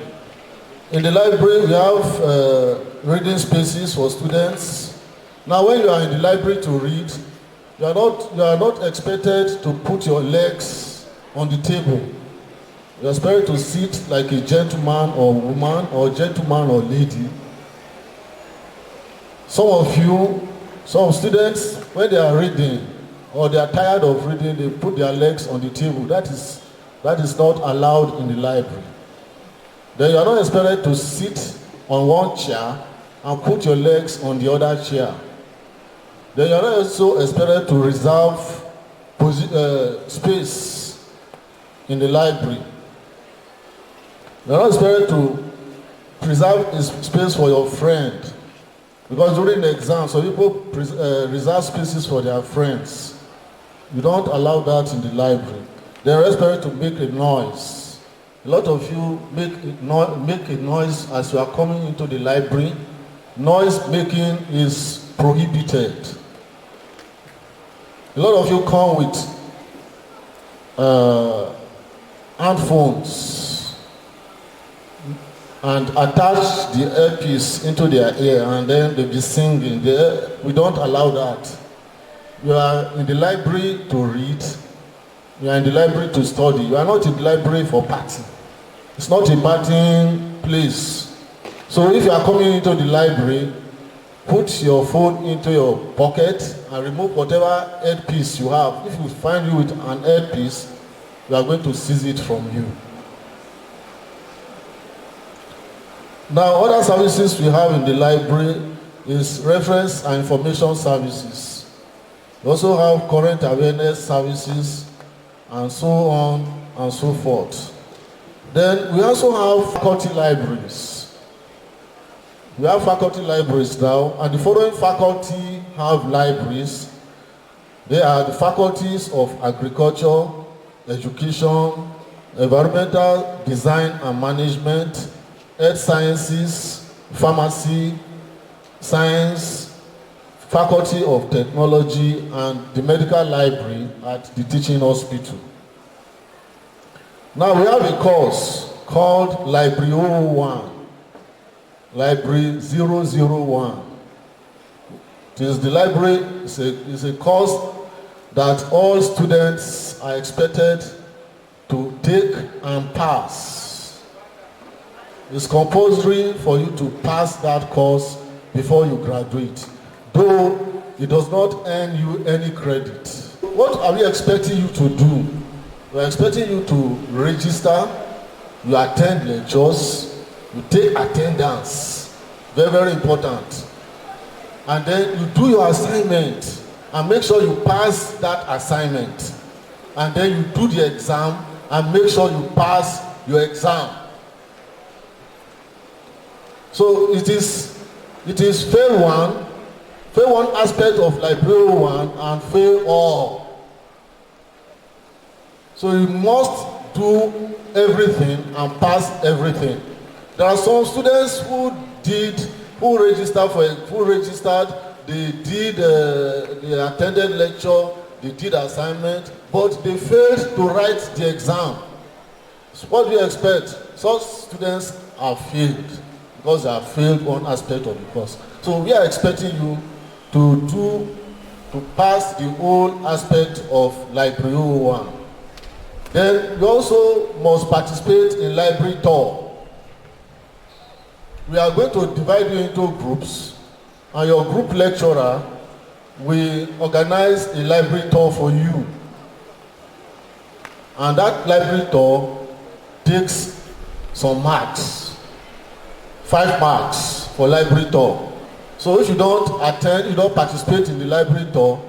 In the library, we have reading spaces for students. Now, when you are in the library to read, you are not expected to put your legs on the table. You are expected to sit like a gentleman or woman, or gentleman or lady. Some students, when they are reading or they are tired of reading, they put their legs on the table. That is not allowed in the library. Then you are not expected to sit on one chair and put your legs on the other chair. Then you are not also expected to reserve space in the library. You are not expected to preserve a space for your friend. Because during the exam, some people reserve spaces for their friends. You don't allow that in the library. They are expected to make a noise. A lot of you make a noise as you are coming into the library. Noise making is prohibited. A lot of you come with handphones and attach the earpiece into their ear and then they'll be singing. We don't allow that. You are in the library to read. You are in the library to study. You are not in the library for party. It's not a partying place. So if you are coming into the library, put your phone into your pocket and remove whatever earpiece you have. If you find you with an earpiece, we are going to seize it from you. Now, other services we have in the library is reference and information services. We also have current awareness services and so on and so forth. Then we also have faculty libraries. We have faculty libraries now, and the following faculty have libraries. They are the faculties of agriculture, education, environmental design and management, health sciences, pharmacy, science, faculty of technology, and the medical library at the teaching hospital. Now we have a course called Library 001, Library 001. It is the library, it's a course that all students are expected to take and pass. It's compulsory for you to pass that course before you graduate, though it does not earn you any credit. What are we expecting you to do? We are expecting you to register, you attend lectures, you take attendance, very, very important. And then you do your assignment and make sure you pass that assignment. And then you do the exam and make sure you pass your exam. So it is fail one aspect of Library 1 and fail all. So you must do everything and pass everything. There are some students who registered, they attended lecture, they did assignment, but they failed to write the exam. So what do you expect? Such students are failed because they have failed one aspect of the course. So we are expecting you to pass the whole aspect of Library 01. Then you also must participate in library tour. We are going to divide you into groups, and your group lecturer will organize a library tour for you. And that library tour takes some marks, 5 marks for library tour. So if you don't attend, you don't participate in the library tour,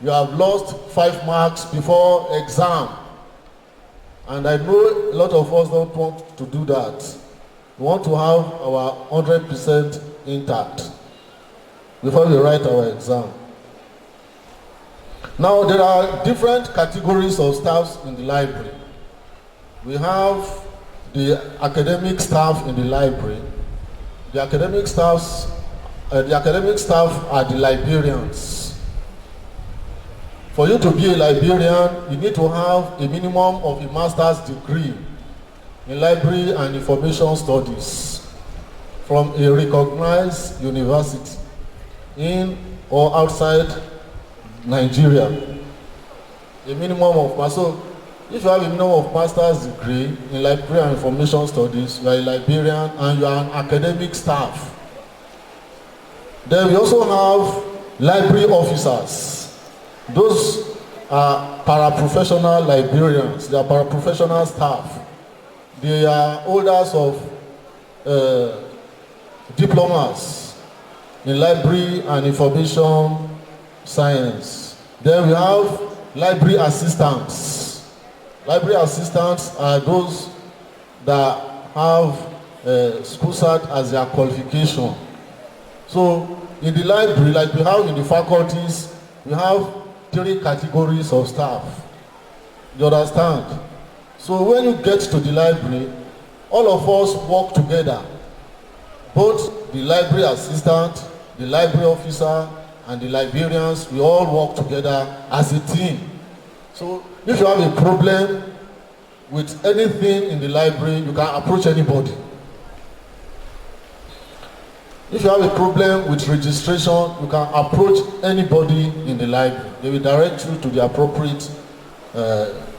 you have lost 5 marks before exam. And I know a lot of us don't want to do that. We want to have our 100% intact before we write our exam. Now, there are different categories of staffs in the library. We have the academic staff in the library. The academic staff are the librarians. For you to be a librarian, you need to have a minimum of a master's degree in library and information studies from a recognized university in or outside Nigeria. A minimum of, so if you have a minimum of master's degree in library and information studies, you are a librarian and you are an academic staff. Then we also have library officers. Those are paraprofessional librarians. They are paraprofessional staff. They are holders of diplomas in library and information science. Then we have library assistants. Library assistants are those that have school cert as their qualification. So in the library, like we have in the faculties, we have 3 categories of staff. You understand? So when you get to the library, all of us work together. Both the library assistant, the library officer, and the librarians, we all work together as a team. So if you have a problem with anything in the library, you can approach anybody. If you have a problem with registration, you can approach anybody in the library. They will direct you to the appropriate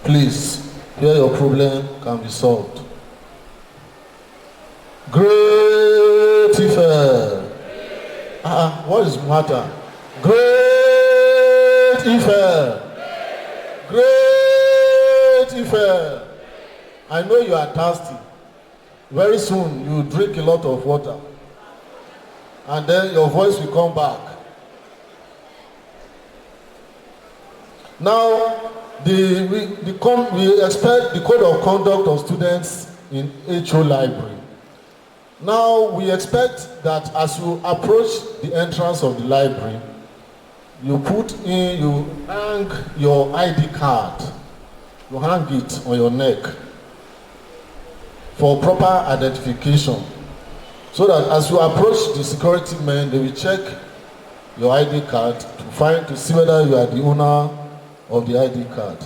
place where your problem can be solved. Great IFE. What is the matter? Great IFE. Great ILE-IFE, I know you are thirsty. Very soon you drink a lot of water. And then your voice will come back. Now, we expect the code of conduct of students in HO library. Now, we expect that as you approach the entrance of the library, you hang your ID card. You hang it on your neck for proper identification. So that as you approach the security men, they will check your ID card to see whether you are the owner of the ID card.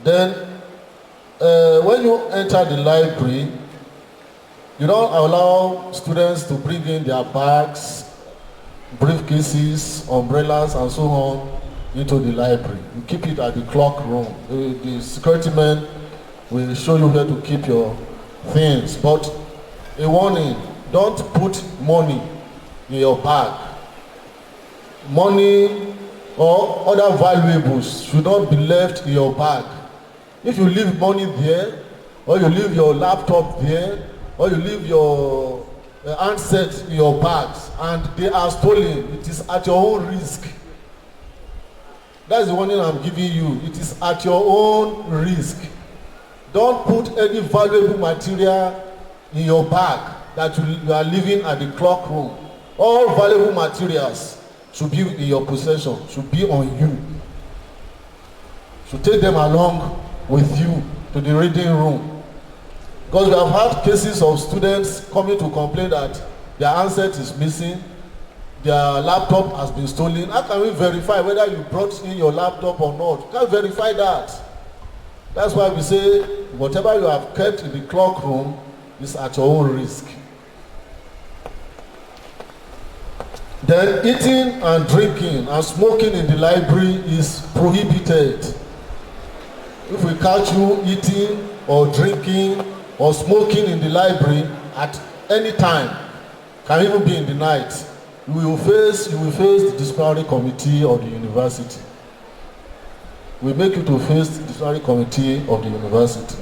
Then, when you enter the library, you don't allow students to bring in their bags, briefcases, umbrellas, and so on into the library. You keep it at the clock room. The security men will show you where to keep your things. But a warning, don't put money in your bag. Money or other valuables should not be left in your bag. If you leave money there, or you leave your laptop there, or you leave your handset in your bags and they are stolen, it is at your own risk. That's the warning I'm giving you. It is at your own risk. Don't put any valuable material in your bag that you are leaving at the clock room. All valuable materials should be in your possession, should be on you. Should take them along with you to the reading room. Because we have had cases of students coming to complain that their handset is missing, their laptop has been stolen. How can we verify whether you brought in your laptop or not? You can't verify that. That's why we say whatever you have kept in the clock room is at your own risk. Then eating and drinking and smoking in the library is prohibited. If we catch you eating or drinking or smoking in the library at any time, can even be in the night, you will face the disciplinary committee of the university. We make you to face the disciplinary committee of the university.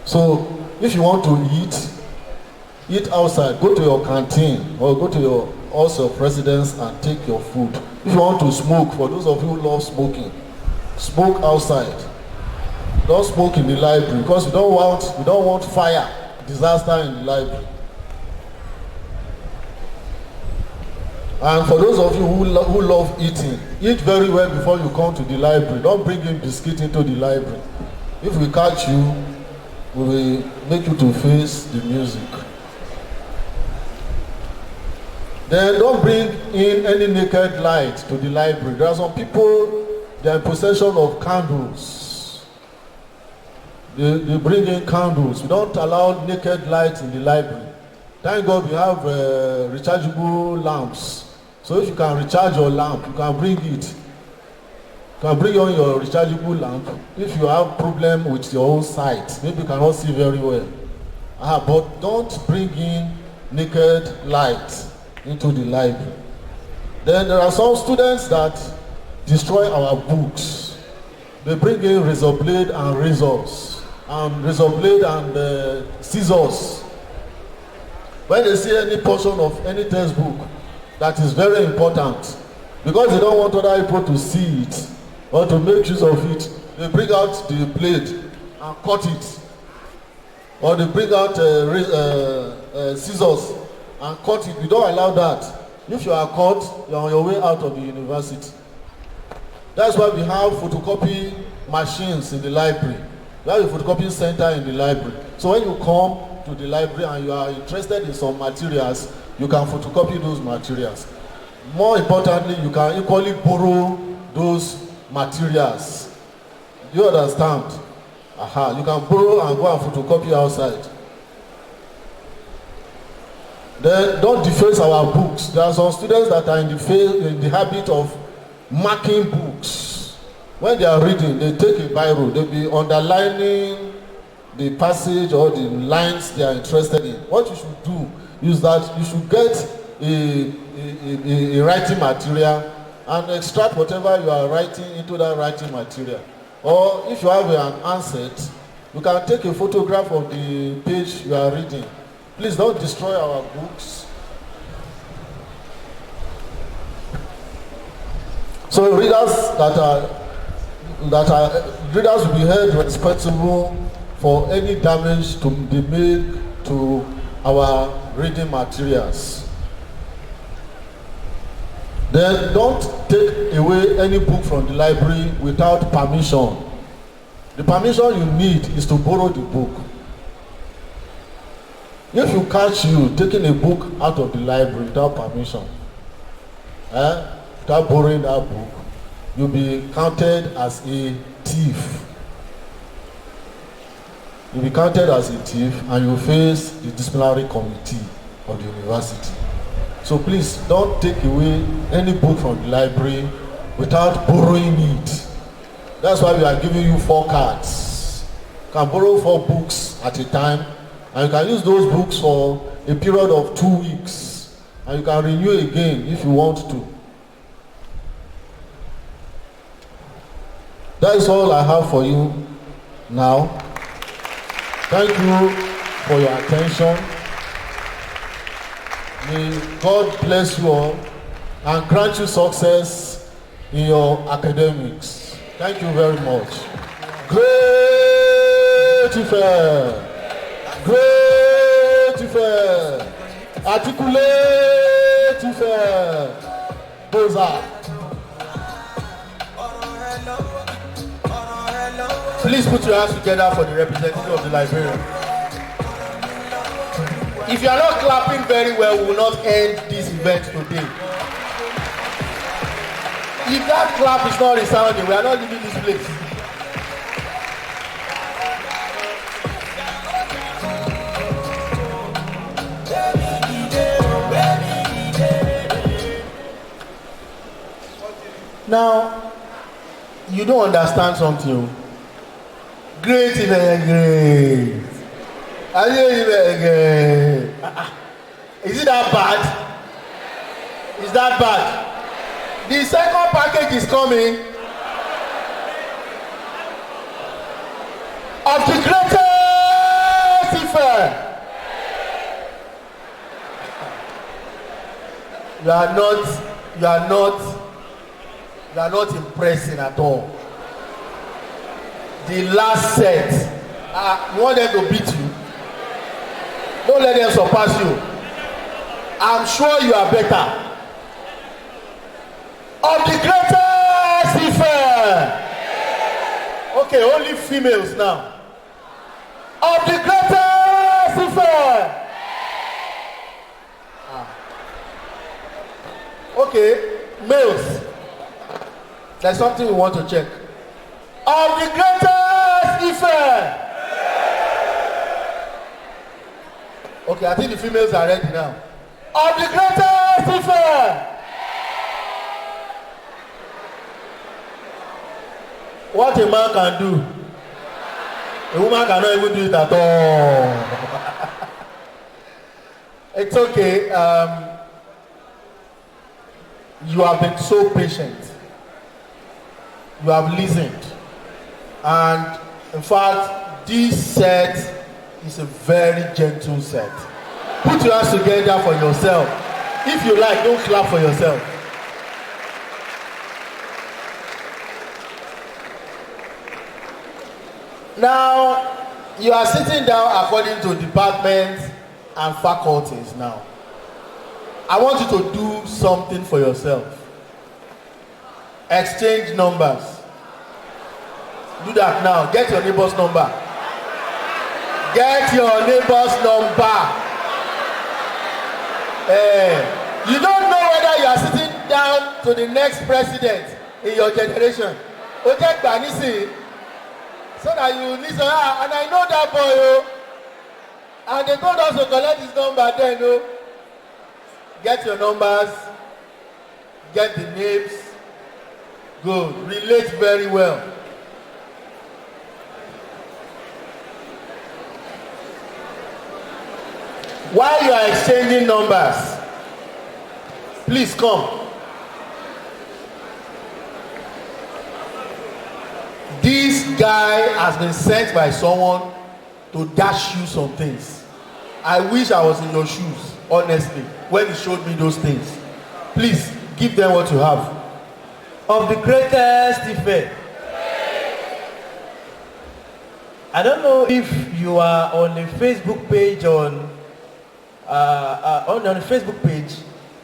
So if you want to eat outside, go to your canteen or go to your house of residence and take your food. If you want to smoke, for those of you who love smoking, smoke outside. Don't smoke in the library because we don't want fire, disaster in the library. And for those of you who love eating, eat very well before you come to the library. Don't bring in biscuit into the library. If we catch you, we will make you to face the music. Then don't bring in any naked light to the library. There are some people, they are in possession of candles. They bring in candles. We don't allow naked light in the library. Thank God we have rechargeable lamps. So if you can recharge your lamp, you can bring it. You can bring on your rechargeable lamp. If you have problem with your own sight, maybe you cannot see very well. But don't bring in naked light into the library. Then there are some students that destroy our books. They bring in razor blade and razors. Razor blade and scissors. When they see any portion of any textbook that is very important, because they don't want other people to see it or to make use of it, they bring out the blade and cut it. Or they bring out scissors and cut it. We don't allow that. If you are caught, you are on your way out of the university. That's why we have photocopy machines in the library. We have a photocopying center in the library. So when you come to the library and you are interested in some materials, you can photocopy those materials. More importantly, you can equally borrow those materials. Do you understand? You can borrow and go and photocopy outside. Then don't deface our books. There are some students that are in the habit of marking books. When they are reading, they take a biro, they'll be underlining the passage or the lines they are interested in. What you should do is that you should get a writing material and extract whatever you are writing into that writing material. Or if you have an handset, You can take a photograph of the page you are reading. Please don't destroy our books. So readers readers will be held responsible for any damage to be made to our reading materials. Then don't take away any book from the library without permission. The permission you need is to borrow the book. If you catch you taking a book out of the library without permission, without borrowing that book, you'll be counted as a thief. You'll be counted as a thief and you'll face the disciplinary committee of the university. So please don't take away any book from the library without borrowing it. That's why we are giving you 4 cards. You can borrow 4 books at a time, and you can use those books for a period of 2 weeks, and you can renew again if you want to. That is all I have for you now. Thank you for your attention. May God bless you all and grant you success in your academics. Thank you very much. Great IFE! Great IFE! Articulate IFE! Those are. Please put your hands together for the representative of the librarian. If you are not clapping very well, we will not end this event today. If that clap is not resounding, we are not leaving this place. Now, you don't understand something. Great event, great. Is it that bad? Is that bad? The second package is coming of the greatest IFE. You are not impressing at all. The last set, you want them to beat you? Don't let them surpass you. I'm sure you are better. Of the greatest IFE. Okay, only females now. Of the greatest IFE. Okay, males. There's something we want to check. Of the greatest IFE. Okay, I think the females are ready now. Of the greatest IFE. What a man can do, a woman cannot even do it at all. It's okay. You have been so patient. You have listened. And in fact, this set is a very gentle set. Put your hands together for yourself. If you like, don't clap for yourself. Now, you are sitting down according to departments and faculties now. I want you to do something for yourself. Exchange numbers. Do that now. Get your neighbor's number. Get your neighbor's number. You don't know whether you are sitting down to the next president in your generation. Okay, Banisi. So that you listen, and I know that boy, and they told us to collect his number then, Get your numbers, get the names, good, relate very well. While you are exchanging numbers, please come. This guy has been sent by someone to dash you some things. I wish I was in your shoes, honestly, when he showed me those things. Please, give them what you have. Of the greatest effect. I don't know if you are on a Facebook page on a Facebook page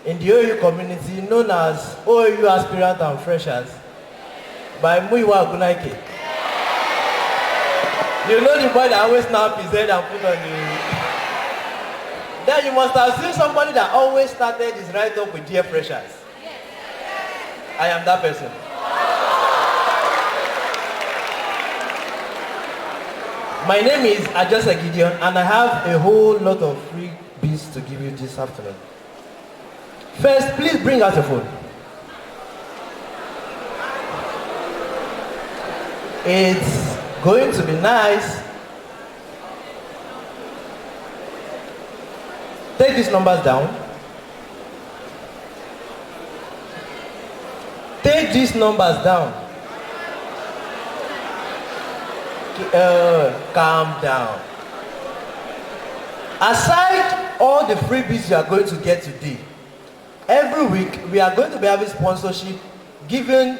in the OAU community known as OAU Aspirant and Freshers by Muyiwa Agunaike. You know the boy that always snap his head and put on the... Then you must have seen somebody that always started his write-up with Dear Freshers. I am that person. My name is Ajose Gideon and I have a whole lot of free beats to give you this afternoon. First, please bring out your phone. It's going to be nice. Take these numbers down. Take these numbers down. Calm down. Aside all the freebies you are going to get today, every week we are going to be having sponsorship, giving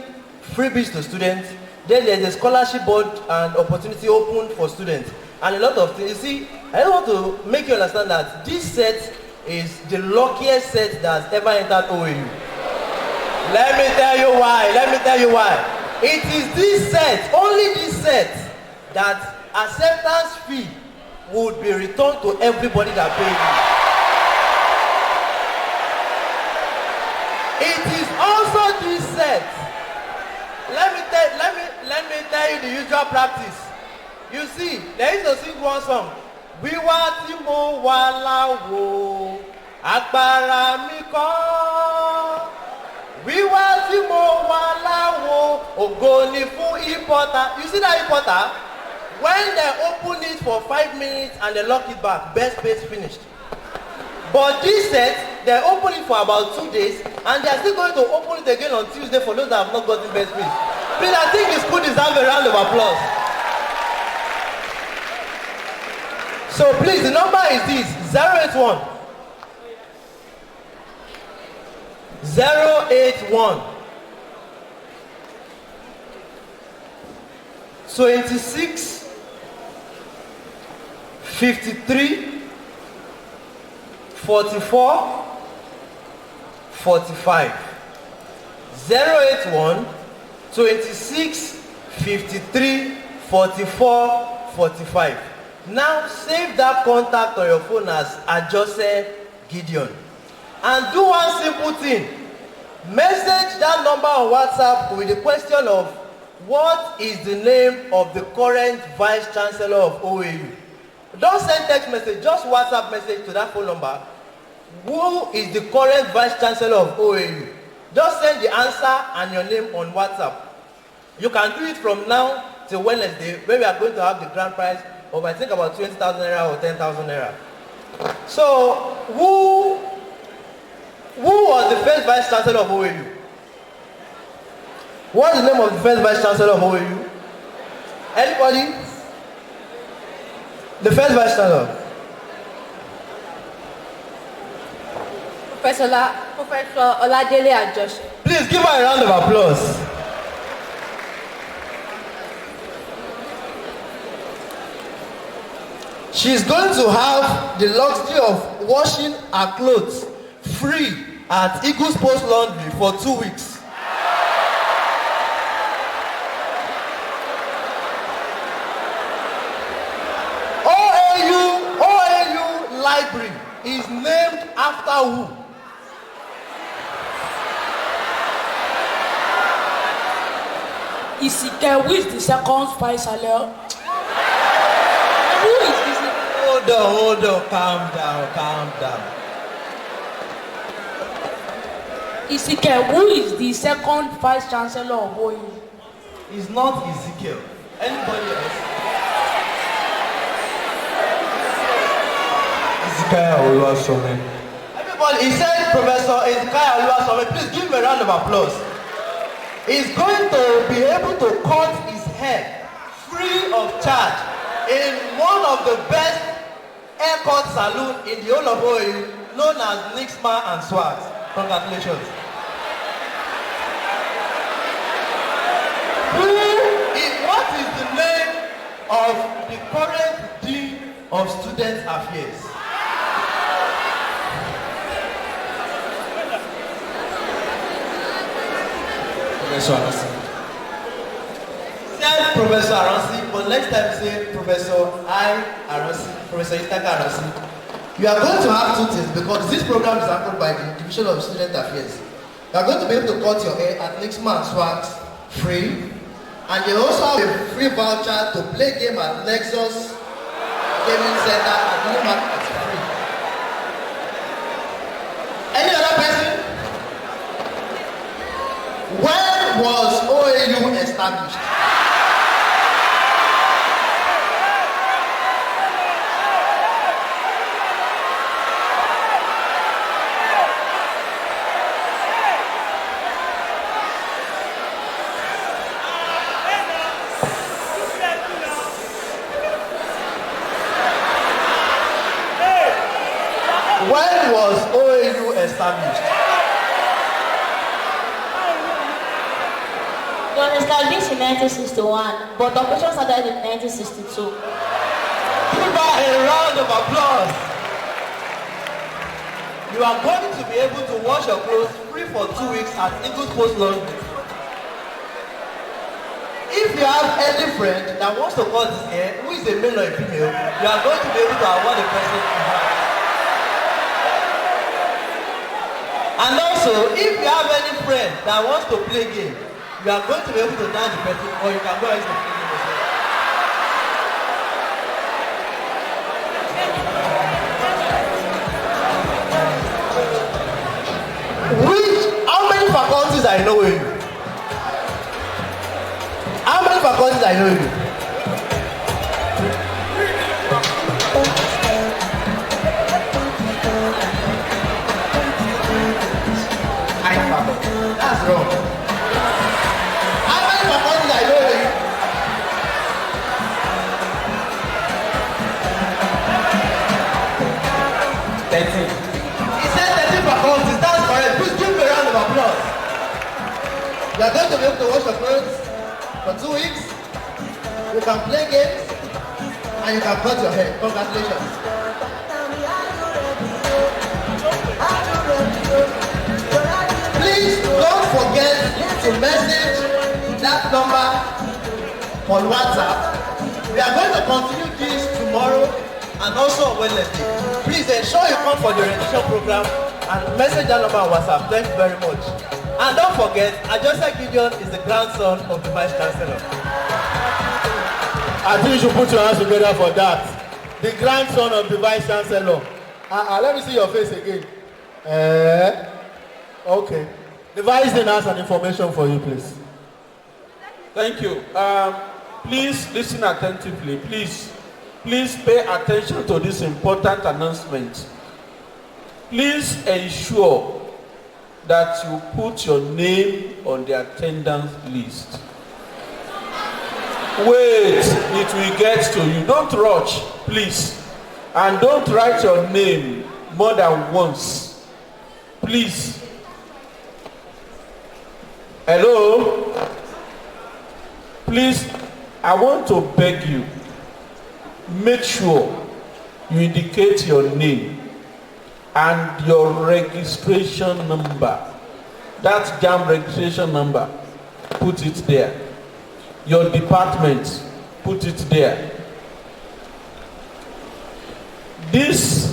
freebies to students. Then there's a scholarship board and opportunity open for students and a lot of things. You see, I don't want to make you understand that this set is the luckiest set that's ever entered OAU. Let me tell you why. It is this set, only this set, that acceptance fee would be returned to everybody that paid you. It is also this set. Let me tell you the usual practice. You see, there is to sing one song. Wíwá tí mo wá láwo, agbára mi kọ́. Wíwá tí mo wá láwo, ògo ni fún importer. You see that importer? When they open it for 5 minutes and they lock it back, best place finished. But this set, they open it for about 2 days and they are still going to open it again on Tuesday for those that have not gotten best place. Please, I think the school deserves a round of applause. So please, the number is this, 081 26 53 44 45 081 26 53 44 45. Now save that contact on your phone as Ajose Gideon and do one simple thing. Message that number on WhatsApp with the question of what is the name of the current Vice Chancellor of OAU. Don't send text message, just WhatsApp message to that phone number. Who is the current Vice Chancellor of OAU? Just send the answer and your name on WhatsApp. You can do it from now till Wednesday, where we are going to have the grand prize of I think about 20,000 naira or 10,000 naira. So, who was the first Vice Chancellor of OAU? What's the name of the first Vice Chancellor of OAU? Anybody? The first Vice Chancellor? Professor Oladele Ajose. Please give her a round of applause. She's going to have the luxury of washing her clothes free at Eagles Post Laundry for 2 weeks. OAU Library is named after who? Isike, who is the second Vice Chancellor? Who is this? Hold on, calm down. Isike, who is the second Vice Chancellor of OAU? It's not Ezekiel. Anybody else? Ezekiel Oluwasomi. Everybody, he said Professor Ezekiel Oluwasomi. Please give him a round of applause. He's going to be able to cut his hair free of charge in one of the best haircut saloon in the whole of OAU, known as Nixma and Swags. Congratulations. What is the name of the current Dean of Student Affairs? Professor Aronsi. Say Professor Aronsi, but next time say Professor Aronsi, Professor Itaka Aronsi. You are going to have two things because this program is anchored by the Division of Student Affairs. You are going to be able to cut your hair at Nixma and Swags free. And you also have a free voucher to play game at Nexus Gaming Center at New Market free. Any other person? When was OAU established? When was OAU established? It was established in 1961, but operation started in 1962. Give her a round of applause. You are going to be able to wash your clothes free for 2 weeks at Eagles Post Laundry. If you have any friend that wants to cut his hair, who is a male or a female, you are going to be able to award the person to her. And also, if you have any friend that wants to play game, you are going to be able to dance the person, or you can go ahead and play game yourself. How many faculties I know in you? How many faculties I know in you? That's wrong. How many faculties I know in you? He said 13 faculties. That's correct. Please give me a round of applause. You are going to be able to wash your clothes for 2 weeks. You can play games and you can cut your hair. Congratulations. Please don't forget to message that number on WhatsApp. We are going to continue this tomorrow and also on Wednesday. Please ensure you come for the orientation program and message that number on WhatsApp. Thank you very much. And don't forget, Ajose Gideon is the grandson of the Vice Chancellor. I think you should put your hands together for that. The grandson of the Vice Chancellor. Let me see your face again. Okay. The Vice then has an information for you, please. Thank you. Please listen attentively. Please pay attention to this important announcement. Please ensure that you put your name on the attendance list. Wait, it will get to you. Don't rush, please. And don't write your name more than once. Please. Hello? Please, I want to beg you, make sure you indicate your name and your registration number. That JAMB registration number, put it there. Your department, put it there. This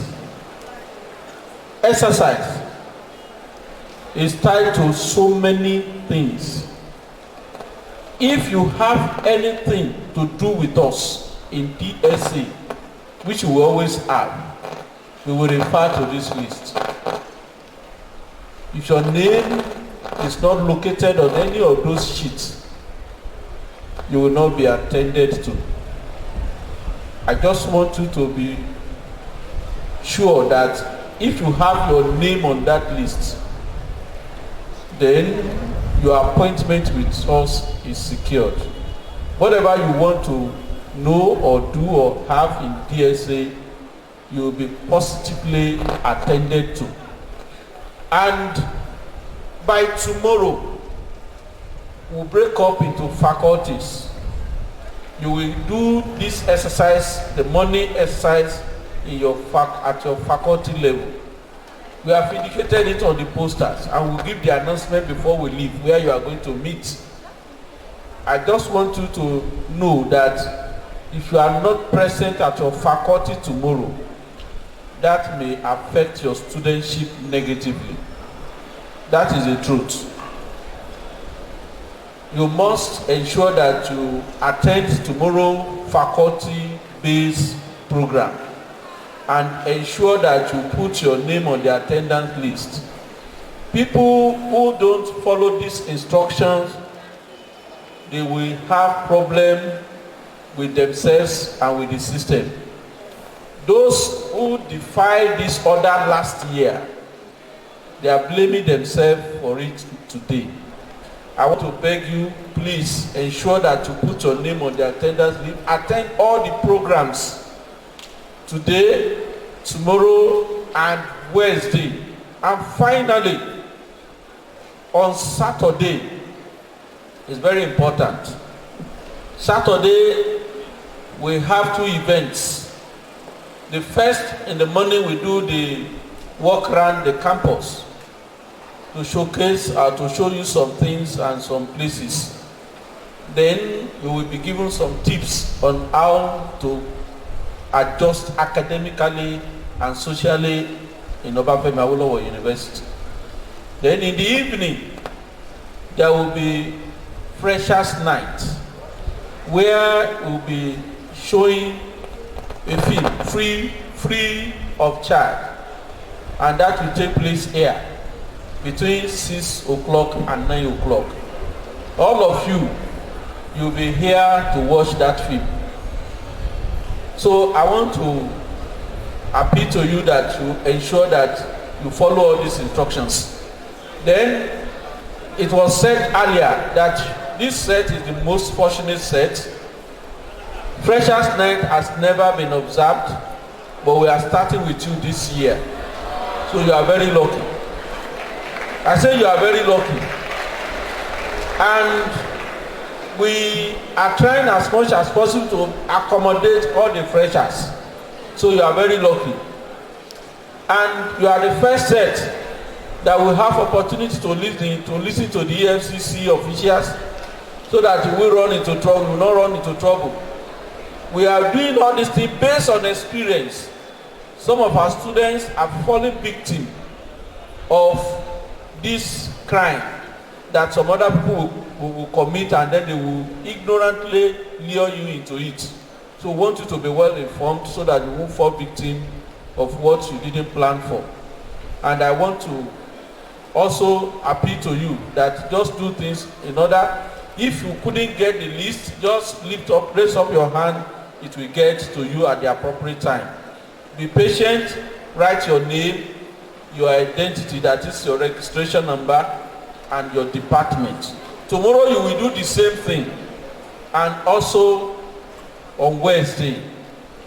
exercise is tied to so many things. If you have anything to do with us in DSA, which we always have, we will refer to this list. If your name is not located on any of those sheets, you will not be attended to. I just want you to be sure that if you have your name on that list, then your appointment with us is secured. whatever you want to know or do or have in DSA, you will be positively attended to. And by tomorrow, we'll break up into faculties. You will do this exercise, the morning exercise, in your at your faculty level. We have indicated it on the posters, and we'll give the announcement before we leave where you are going to meet. I just want you to know that if you are not present at your faculty tomorrow, that may affect your studentship negatively. That is the truth. You must ensure that you attend tomorrow faculty-based program and ensure that you put your name on the attendance list. People who don't follow these instructions, they will have problem with themselves and with the system. Those who defied this order last year, they are blaming themselves for it today. I want to beg you, please ensure that you put your name on the attendance list. Attend all the programs today, tomorrow, and Wednesday. And finally, on Saturday, it's very important. Saturday, we have two events. The first, in the morning, we do the walk around the campus to showcase to show you some things and some places. Then you will be given some tips on how to adjust academically and socially in Obafemi Awolowo University. Then in the evening, there will be Freshers' Night, where we'll be showing a film free of charge, and that will take place here between 6 o'clock and 9 o'clock. All of you, you'll be here to watch that film. So I want to appeal to you that you ensure that you follow all these instructions. Then it was said earlier that this set is the most fortunate set. Freshers' Night has never been observed, but we are starting with you this year. So you are very lucky. I say you are very lucky. And we are trying as much as possible to accommodate all the freshers. So you are very lucky. And you are the first set that will have opportunity to listen to the EFCC officials, so that you will run into trouble, you will not run into trouble. We are doing all these things based on experience. Some of our students are falling victim of this crime that some other people will commit, and then they will ignorantly lure you into it. So we want you to be well informed so that you won't fall victim of what you didn't plan for. And I want to also appeal to you that just do things in order. If you couldn't get the list, just raise up your hand. It will get to you at the appropriate time. Be patient, write your name, your identity, that is your registration number, and your department. Tomorrow you will do the same thing. And also on Wednesday,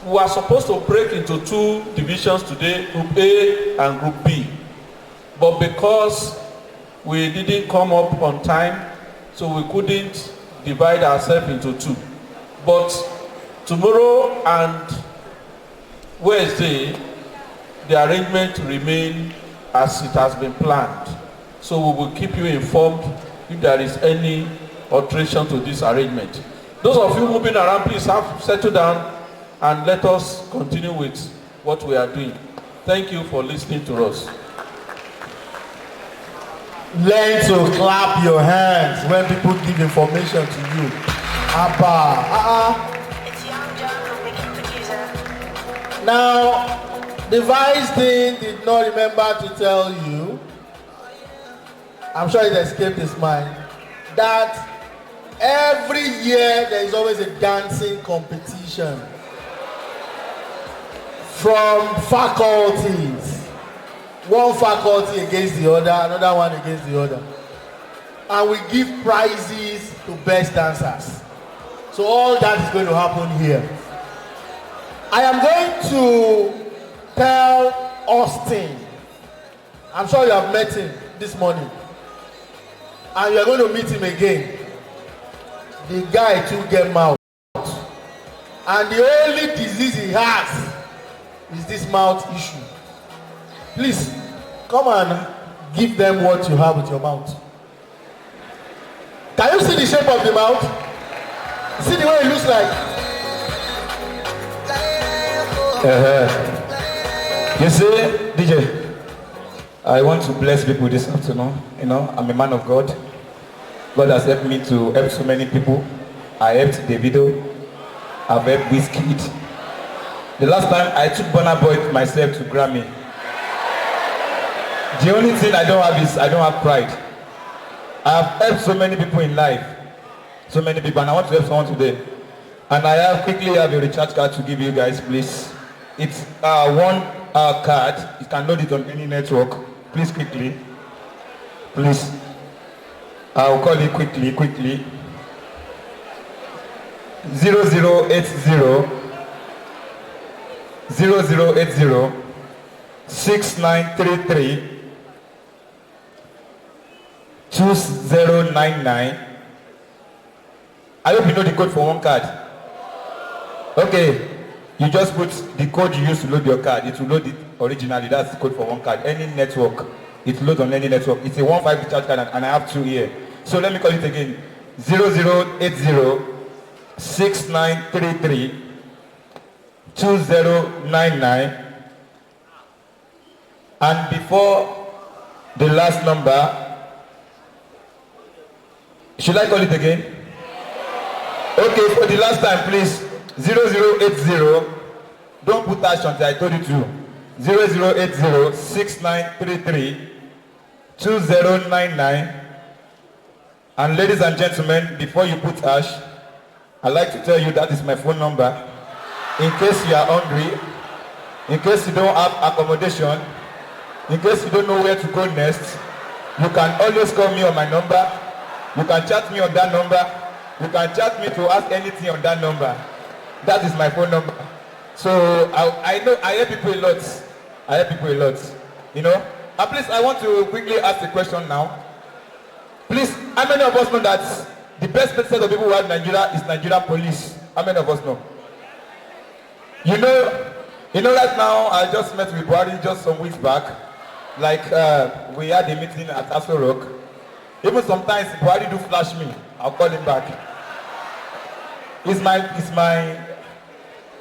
we are supposed to break into two divisions today, Group A and Group B. But because we didn't come up on time, so we couldn't divide ourselves into two. But tomorrow and Wednesday, the arrangement remain as it has been planned. So we will keep you informed if there is any alteration to this arrangement. Those of you moving around, please settle down and let us continue with what we are doing. Thank you for listening to us. Learn to clap your hands when people give information to you. Now, the vice dean did not remember to tell you, I'm sure it escaped his mind, that every year there is always a dancing competition from faculties. One faculty against the other, another one against the other. And we give prizes to best dancers. So all that is going to happen here. I am going to tell Austin. I'm sure you have met him this morning. And you are going to meet him again. The guy too get mouth. And the only disease he has is this mouth issue. Please, come and give them what you have with your mouth. Can you see the shape of the mouth? See the way it looks like? You see, DJ, I want to bless people this afternoon. You know, I'm a man of God. God has helped me to help so many people. I helped Davido. I've helped Wizkid. The last time I took Burna Boy myself to Grammy. The only thing I don't have is I don't have pride. I have helped so many people in life. So many people, and I want to help someone today. And I quickly have a recharge card to give you guys, please. It's one card. You can load it on any network. Please, quickly. Please. I'll call it quickly. 0080 6933 2099. I hope you know the code for one card. Okay, you just put the code you use to load your card. It will load it originally. That's the code for one card. Any network, it loads on any network. It's a 1.5 recharge card, and I have 2 here. So let me call it again: 0080 6933 2099. And before the last number, should I call it again? Okay, for the last time, please. 0080. Don't put that until I told you to. 0080 6933 2099. And ladies and gentlemen, before you put hash, I'd like to tell you that is my phone number. In case you are hungry, in case you don't have accommodation, in case you don't know where to go next, you can always call me on my number. You can chat me on that number. You can chat me to ask anything on that number. That is my phone number. So I know I help people a lot. You know? And please, I want to quickly ask a question now. Please, how many of us know that the best set of people who have Nigeria is Nigeria police? How many of us know? You know right now I just met with Buhari just some weeks back. Like we had a meeting at Aso Rock. Even sometimes Buhari do flash me. I'll call him back. It's my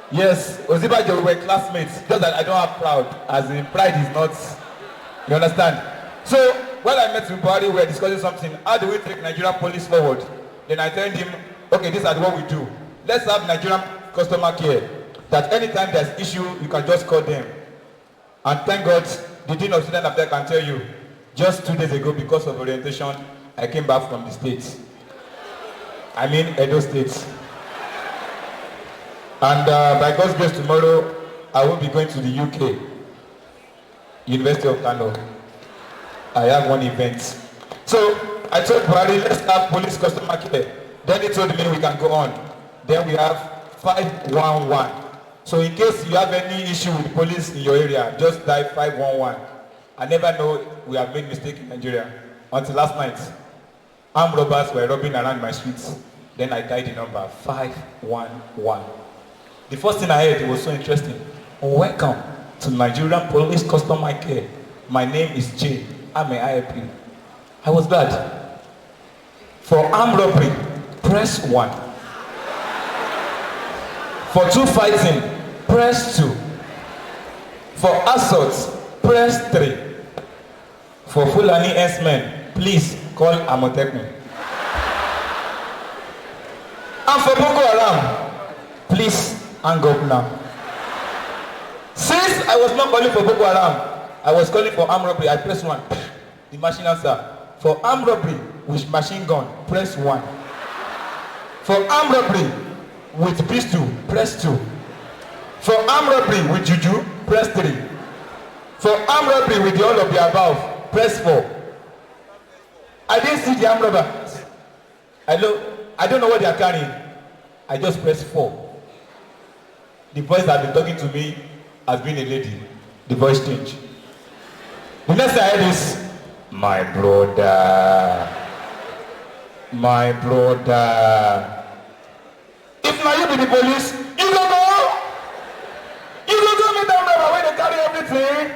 yes, Ozibajo, we were classmates. Just that I don't have proud. As in pride is not, you understand? So when I met with Buhari, we were discussing something. How do we take Nigerian police forward? Then I told him, okay, this is what we do. Let's have Nigerian customer care. That anytime there's issue, you can just call them. And thank God, the Dean of Student Affairs can tell you, just 2 days ago, because of orientation, I came back from the States. I mean, Edo State. And by God's grace, tomorrow, I will be going to the UK, University of Kano. I have one event. So I told Buhari, let's have police customer care. Then he told me we can go on. Then we have 511. So in case you have any issue with the police in your area, just dial 511. I never know we have made mistake in Nigeria. Until last night, armed robbers were robbing around my streets. Then I dialed the number 511. The first thing I heard was so interesting. Welcome to Nigerian Police Customer Care. My name is Jay. How may I help you? I was glad. For armed robbery, press 1. For 2 fighting, press 2. For assaults, press 3. For Fulani S-men, please call Amotekun. And for Boko Haram, please hang up now. Since I was not calling for Boko Haram, I was calling for armed robbery, I press 1. The machine answer. For armed robbery with machine gun, press 1. For armed robbery with pistol, press 2. For armed robbery with juju, press 3. For armed robbery with all of the above, press 4. I didn't see the armed robbers. I don't know what they are carrying. I I just pressed 4. The voice that been talking to me has been a lady. The voice changed. The next I heard is, my brother. My brother. If now you be the police, you don't know. You don't tell me down there where they carry everything.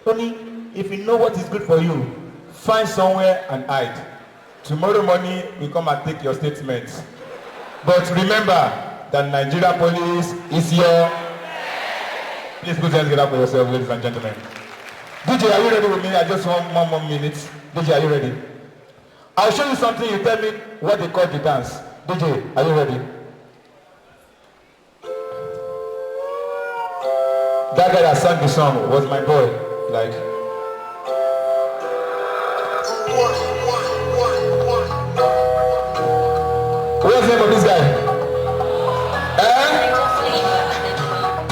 Honey, if you know what is good for you, find somewhere and hide. Tomorrow morning, we come and take your statements. But remember that Nigeria police is your... Please put your hands together for yourself, ladies and gentlemen. DJ, are you ready with me? I just want one more minute. DJ, are you ready? I'll show you something, you tell me what they call the dance. DJ, are you ready? That guy that sang the song was my boy. Like... What's the name of this guy?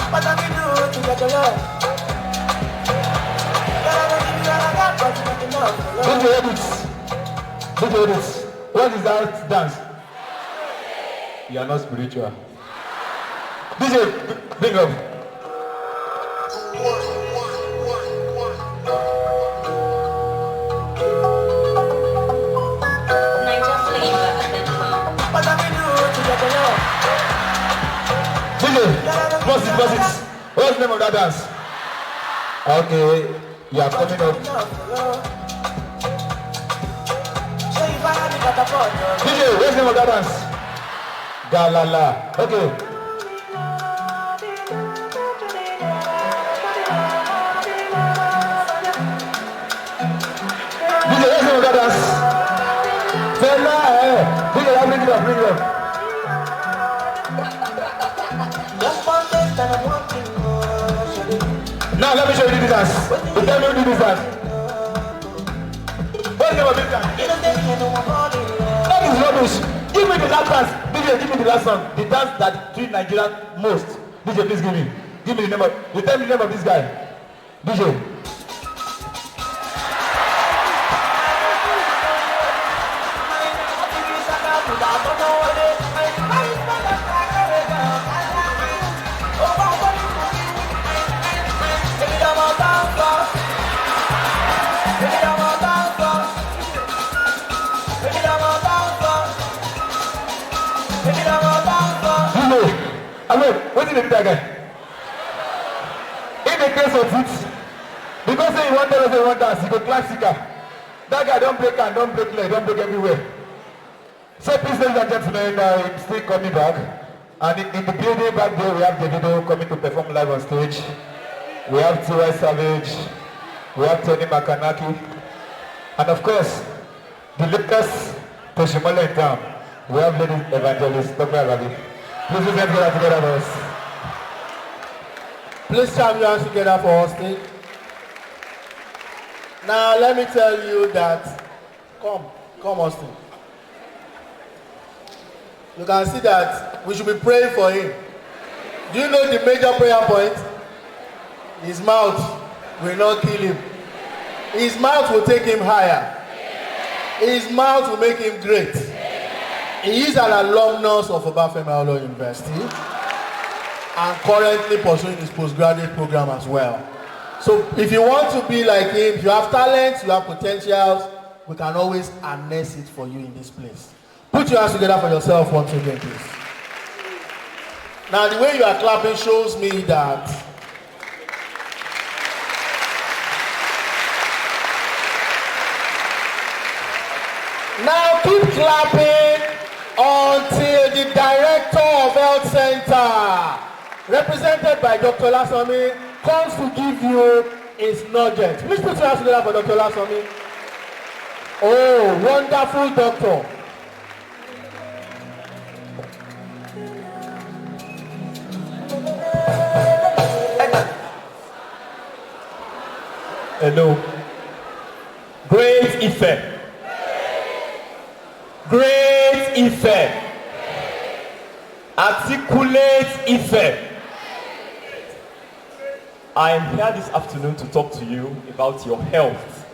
What have you do to get your love? DJ Edits. What is that dance? You are not spiritual. DJ, bring up. Pause it. What's the name of that dance? Okay, you are coming up. DJ, what's the name of that dance? Galala. Okay. DJ, what's the name of that dance? Fela, DJ, bring it up. Now let me show you this dance. You tell me who did this dance. What's the name of this dance? That is rubbish. Give me the last dance. DJ, give me the last song. The dance that treat Nigeria most. DJ, please give me. Give me the name of... You tell me the name of this guy. DJ. What did they do that guy? In the case of it, because he want dance, he go classical. That guy don't break and don't break leg, don't break everywhere. So please, ladies and gentlemen, I'm still coming back. And in the building back there, we have Davido coming to perform live on stage. We have T.Y. Savage. We have Tony Makanaki. And of course, the latest Toshimola in town. We have Lady Evangelist, Dr. Arabi. Please put them together for us. Please clap your hands together for Austin. Now let me tell you that, come Austin. You can see that we should be praying for him. Do you know the major prayer point? His mouth will not kill him. His mouth will take him higher. His mouth will make him great. He is an alumnus of Obafemi Awolowo University and currently pursuing his postgraduate program as well. So if you want to be like him, if you have talents, you have potentials, we can always harness it for you in this place. Put your hands together for yourself once again, please. Now the way you are clapping shows me that now keep clapping until the Director of Health Center, represented by Dr. Lasomi, comes to give you his nugget. Please put your hands together for Dr. Lasomi. Oh, wonderful doctor. Hello. Great effect. Great effect. Articulate effect. I am here this afternoon to talk to you about your health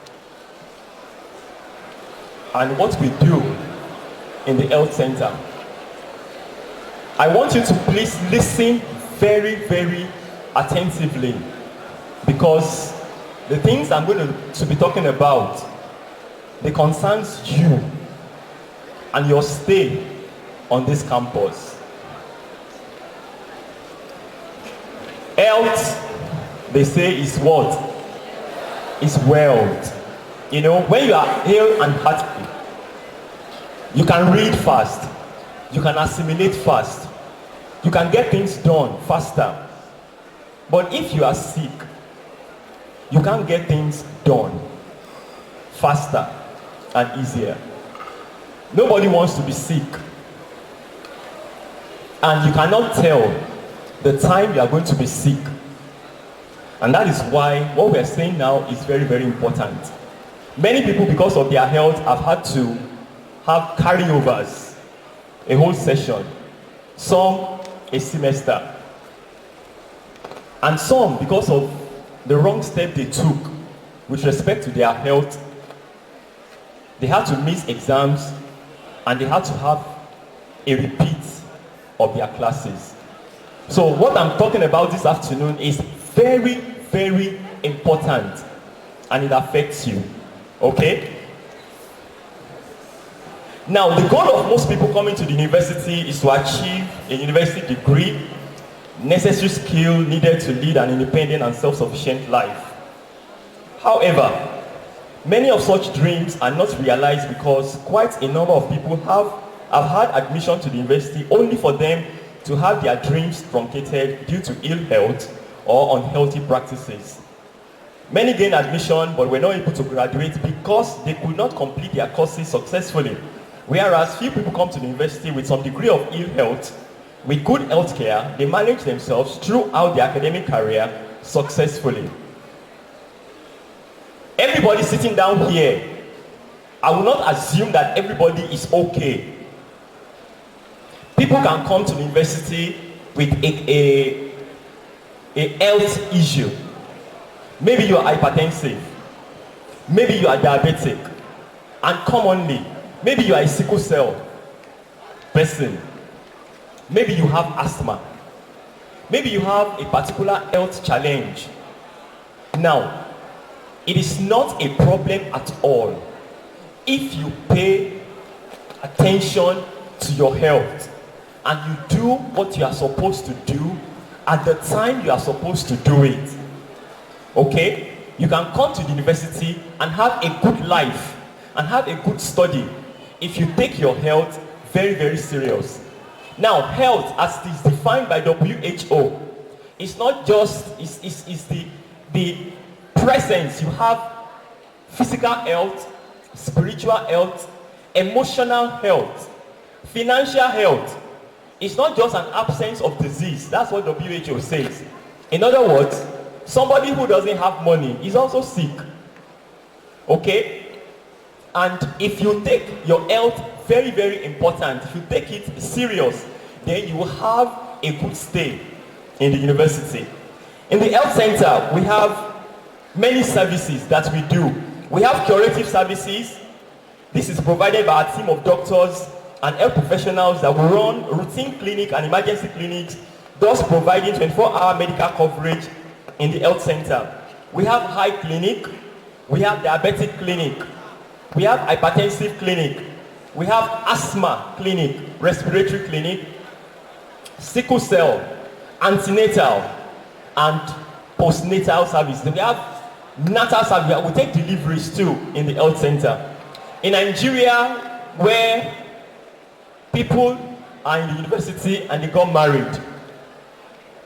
and what we do in the health center. I want you to please listen very, very attentively, because the things I'm going to be talking about, they concerns you and your stay on this campus. Health, they say, is what? Is wealth. You know, when you are hale and hearty, you can read fast, you can assimilate fast, you can get things done faster. But if you are sick, you can't get things done faster and easier. Nobody wants to be sick. And you cannot tell the time you are going to be sick. And that is why what we are saying now is very, very important. Many people, because of their health, have had to have carryovers, a whole session, some a semester. And some, because of the wrong step they took with respect to their health, they had to miss exams and they had to have a repeat of their classes. So what I'm talking about this afternoon is very, very important, and it affects you. Okay? Now, the goal of most people coming to the university is to achieve a university degree, necessary skill needed to lead an independent and self-sufficient life. However, many of such dreams are not realized because quite a number of people have had admission to the university only for them to have their dreams truncated due to ill health or unhealthy practices. Many gain admission but were not able to graduate because they could not complete their courses successfully. Whereas few people come to the university with some degree of ill health, with good health care, they manage themselves throughout their academic career successfully. Everybody sitting down here, I will not assume that everybody is okay. People can come to the university with a health issue. Maybe you are hypertensive, maybe you are diabetic, and commonly, maybe you are a sickle cell person, maybe you have asthma, maybe you have a particular health challenge. Now, it is not a problem at all if you pay attention to your health and you do what you are supposed to do at the time you are supposed to do it. Okay? You can come to the university and have a good life and have a good study if you take your health very, very serious. Now, health as it is defined by WHO is not just is the presence you have physical health, spiritual health, emotional health, financial health. It's not just an absence of disease. That's what WHO says. In other words, somebody who doesn't have money is also sick. Okay? And if you take your health very, very important, if you take it serious, then you will have a good stay in the university. In the health center, we have many services that we do. We have curative services. This is provided by a team of doctors and health professionals that will run routine clinic and emergency clinics, thus providing 24-hour medical coverage in the health center. We have high clinic, we have diabetic clinic, we have hypertensive clinic, we have asthma clinic, respiratory clinic, sickle cell, antenatal, and postnatal service. We have natal service. We take deliveries too in the health center. In Nigeria, where people are in the university and they got married,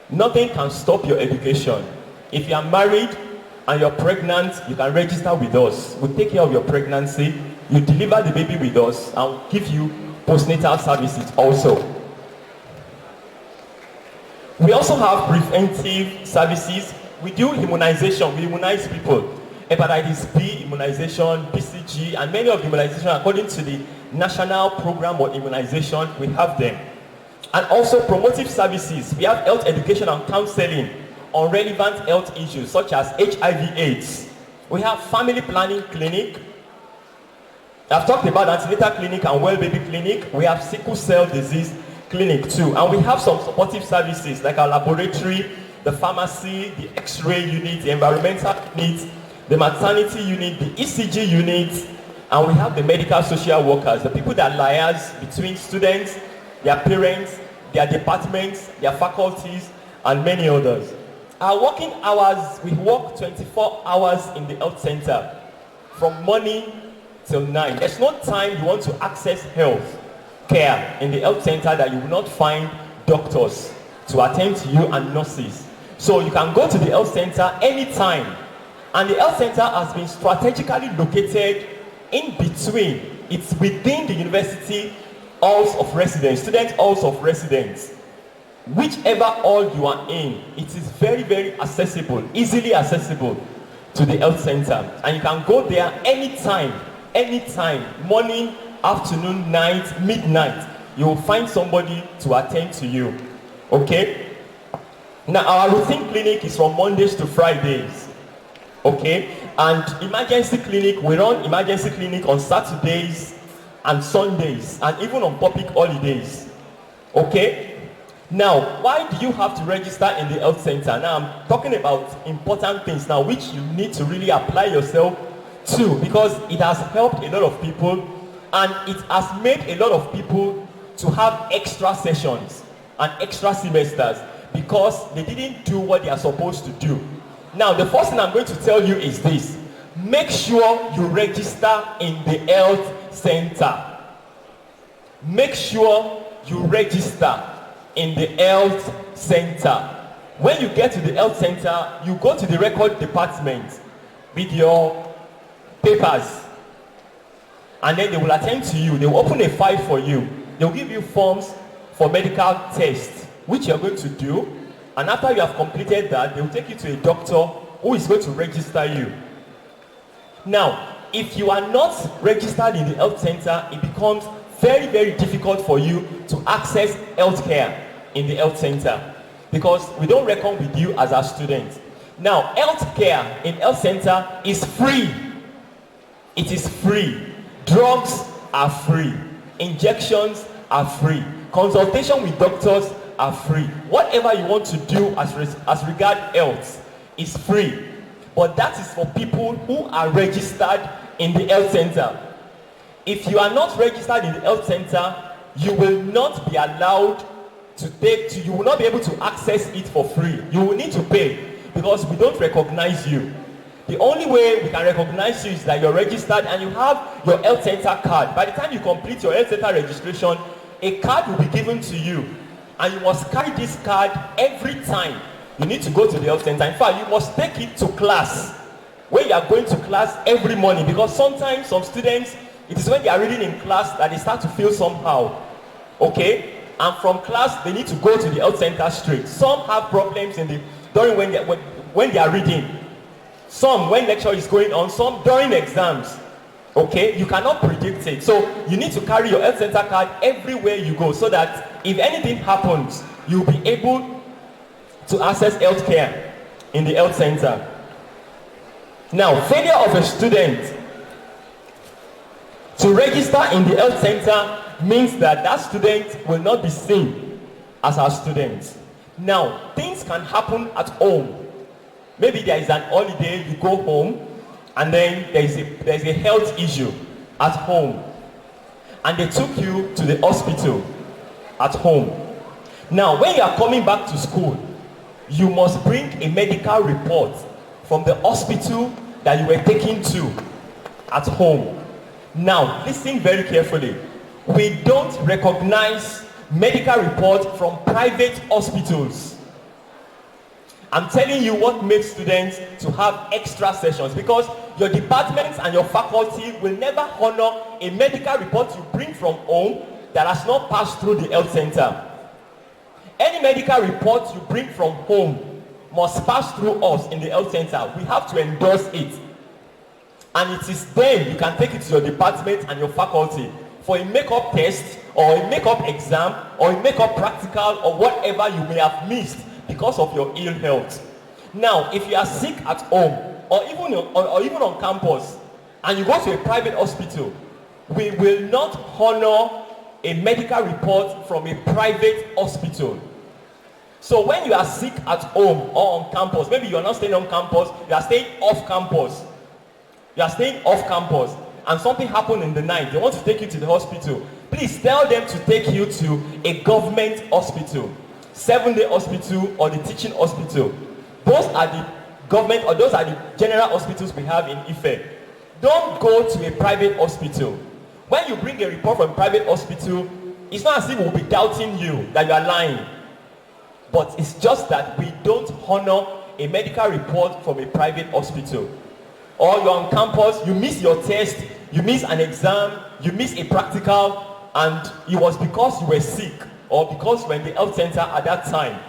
nothing can stop your education. If you are married and you're pregnant, you can register with us. We'll take care of your pregnancy. You deliver the baby with us and we'll give you postnatal services also. We also have preventive services. We do immunization. We immunize people. Hepatitis B immunization, BCG, and many of the immunization according to the National Program on Immunization, we have them. And also promotive services. We have health education and counseling on relevant health issues such as HIV/AIDS. We have family planning clinic. I've talked about antenatal clinic and well baby clinic. We have sickle cell disease clinic too. And we have some supportive services like our laboratory, the pharmacy, the X-ray unit, the environmental unit, the maternity unit, the ECG unit, and we have the medical social workers, the people that liaise between students, their parents, their departments, their faculties, and many others. Our working hours, we work 24 hours in the health center, from morning till 9. There's no time you want to access health care in the health center that you will not find doctors to attend to you and nurses. So you can go to the health center anytime. And the health center has been strategically located in between. It's within the university halls of residence, student halls of residence. Whichever hall you are in, it is very, very accessible, easily accessible to the health center. And you can go there anytime, morning, afternoon, night, midnight. You will find somebody to attend to you. Okay? Now, our routine clinic is from Mondays to Fridays. Okay? And emergency clinic, we run emergency clinic on Saturdays and Sundays, and even on public holidays. Okay? Now, why do you have to register in the health center? Now, I'm talking about important things now, which you need to really apply yourself to, because it has helped a lot of people, and it has made a lot of people to have extra sessions and extra semesters because they didn't do what they are supposed to do. Now, the first thing I'm going to tell you is this: make sure you register in the health center. Make sure you register in the health center. When you get to the health center, you go to the record department with your papers, and then they will attend to you. They will open a file for you. They will give you forms for medical tests, which you are going to do, and after you have completed that, they will take you to a doctor who is going to register you. Now, if you are not registered in the health center, it becomes very, very difficult for you to access health care in the health center, because we don't reckon with you as our students. Now, health care in health center is free. It is free. Drugs are free. Injections are free. Consultation with doctors are free. Whatever you want to do as regard health is free. But that is for people who are registered in the health center. If you are not registered in the health center, you will not be allowed you will not be able to access it for free. You will need to pay, because we don't recognize you. The only way we can recognize you is that you're registered and you have your health center card. By the time you complete your health center registration, a card will be given to you, and you must carry this card every time you need to go to the health center. In fact, you must take it to class, where you are going to class every morning, because sometimes some students, it is when they are reading in class that they start to feel somehow. Okay? And from class, they need to go to the health center straight. Some have problems during when they are reading. Some when lecture is going on. Some during exams. Okay? You cannot predict it. So you need to carry your health center card everywhere you go, so that if anything happens, you'll be able to access health care in the health center. Now, failure of a student to register in the health center means that that student will not be seen as our student. Now, things can happen at home. Maybe there is an holiday, you go home, and then there is a health issue at home, and they took you to the hospital at home. Now, when you are coming back to school, you must bring a medical report from the hospital that you were taken to at home. Now, listen very carefully. We don't recognize medical reports from private hospitals. I'm telling you what makes students to have extra sessions, because your departments and your faculty will never honor a medical report you bring from home that has not passed through the health center. Any medical report you bring from home must pass through us in the health center. We have to endorse it. And it is then you can take it to your department and your faculty for a makeup test or a makeup exam or a makeup practical or whatever you may have missed because of your ill health. Now, if you are sick at home or even on campus and you go to a private hospital, we will not honor a medical report from a private hospital. So when you are sick at home or on campus, maybe you are not staying on campus, you are staying off campus. You are staying off campus and something happened in the night, they want to take you to the hospital. Please tell them to take you to a government hospital, 7-day hospital or the teaching hospital. Those are the government or those are the general hospitals we have in IFE. Don't go to a private hospital. When you bring a report from a private hospital, it's not as if we'll be doubting you that you are lying. But it's just that we don't honor a medical report from a private hospital. Or you're on campus, you miss your test, you miss an exam, you miss a practical, and it was because you were sick or because you were in the health center at that time.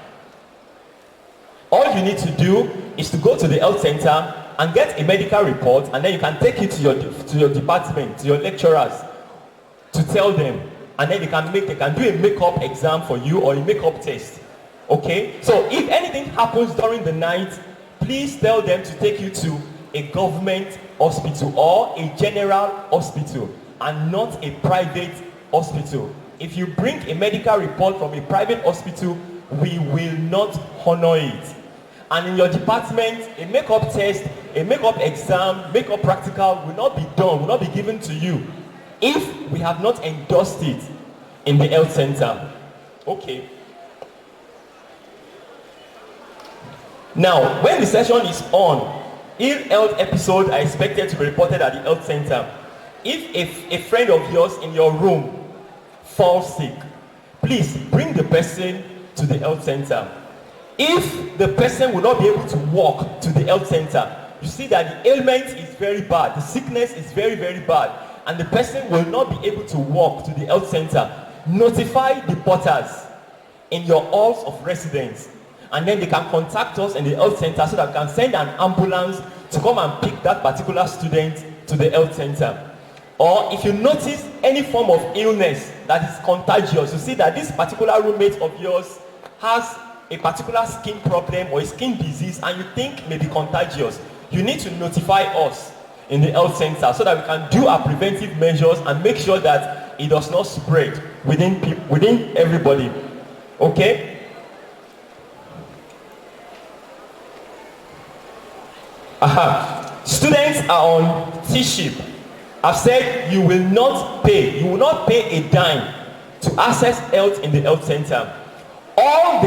All you need to do is to go to the health center and get a medical report, and then you can take it to your department, to your lecturers, to tell them, and then they can do a makeup exam for you or a makeup test. Okay? So if anything happens during the night, please tell them to take you to a government hospital or a general hospital and not a private hospital. If you bring a medical report from a private hospital, we will not honor it. And in your department, a makeup test, a makeup exam, makeup practical will not be done, will not be given to you if we have not endorsed it in the health center. Okay. Now, when the session is on, ill health episodes are expected to be reported at the health center. If a friend of yours in your room falls sick, please bring the person to the health center. If the person will not be able to walk to the health center, you see that the ailment is very bad, the sickness is very, very bad, and the person will not be able to walk to the health center, notify the porters in your halls of residence, and then they can contact us in the health center so that we can send an ambulance to come and pick that particular student to the health center. Or if you notice any form of illness that is contagious, you see that this particular roommate of yours has a particular skin problem or a skin disease and you think may be contagious, you need to notify us in the health center so that we can do our preventive measures and make sure that it does not spread within everybody. Okay? Students are on T-ship. I've said you will not pay a dime to access health in the health center. All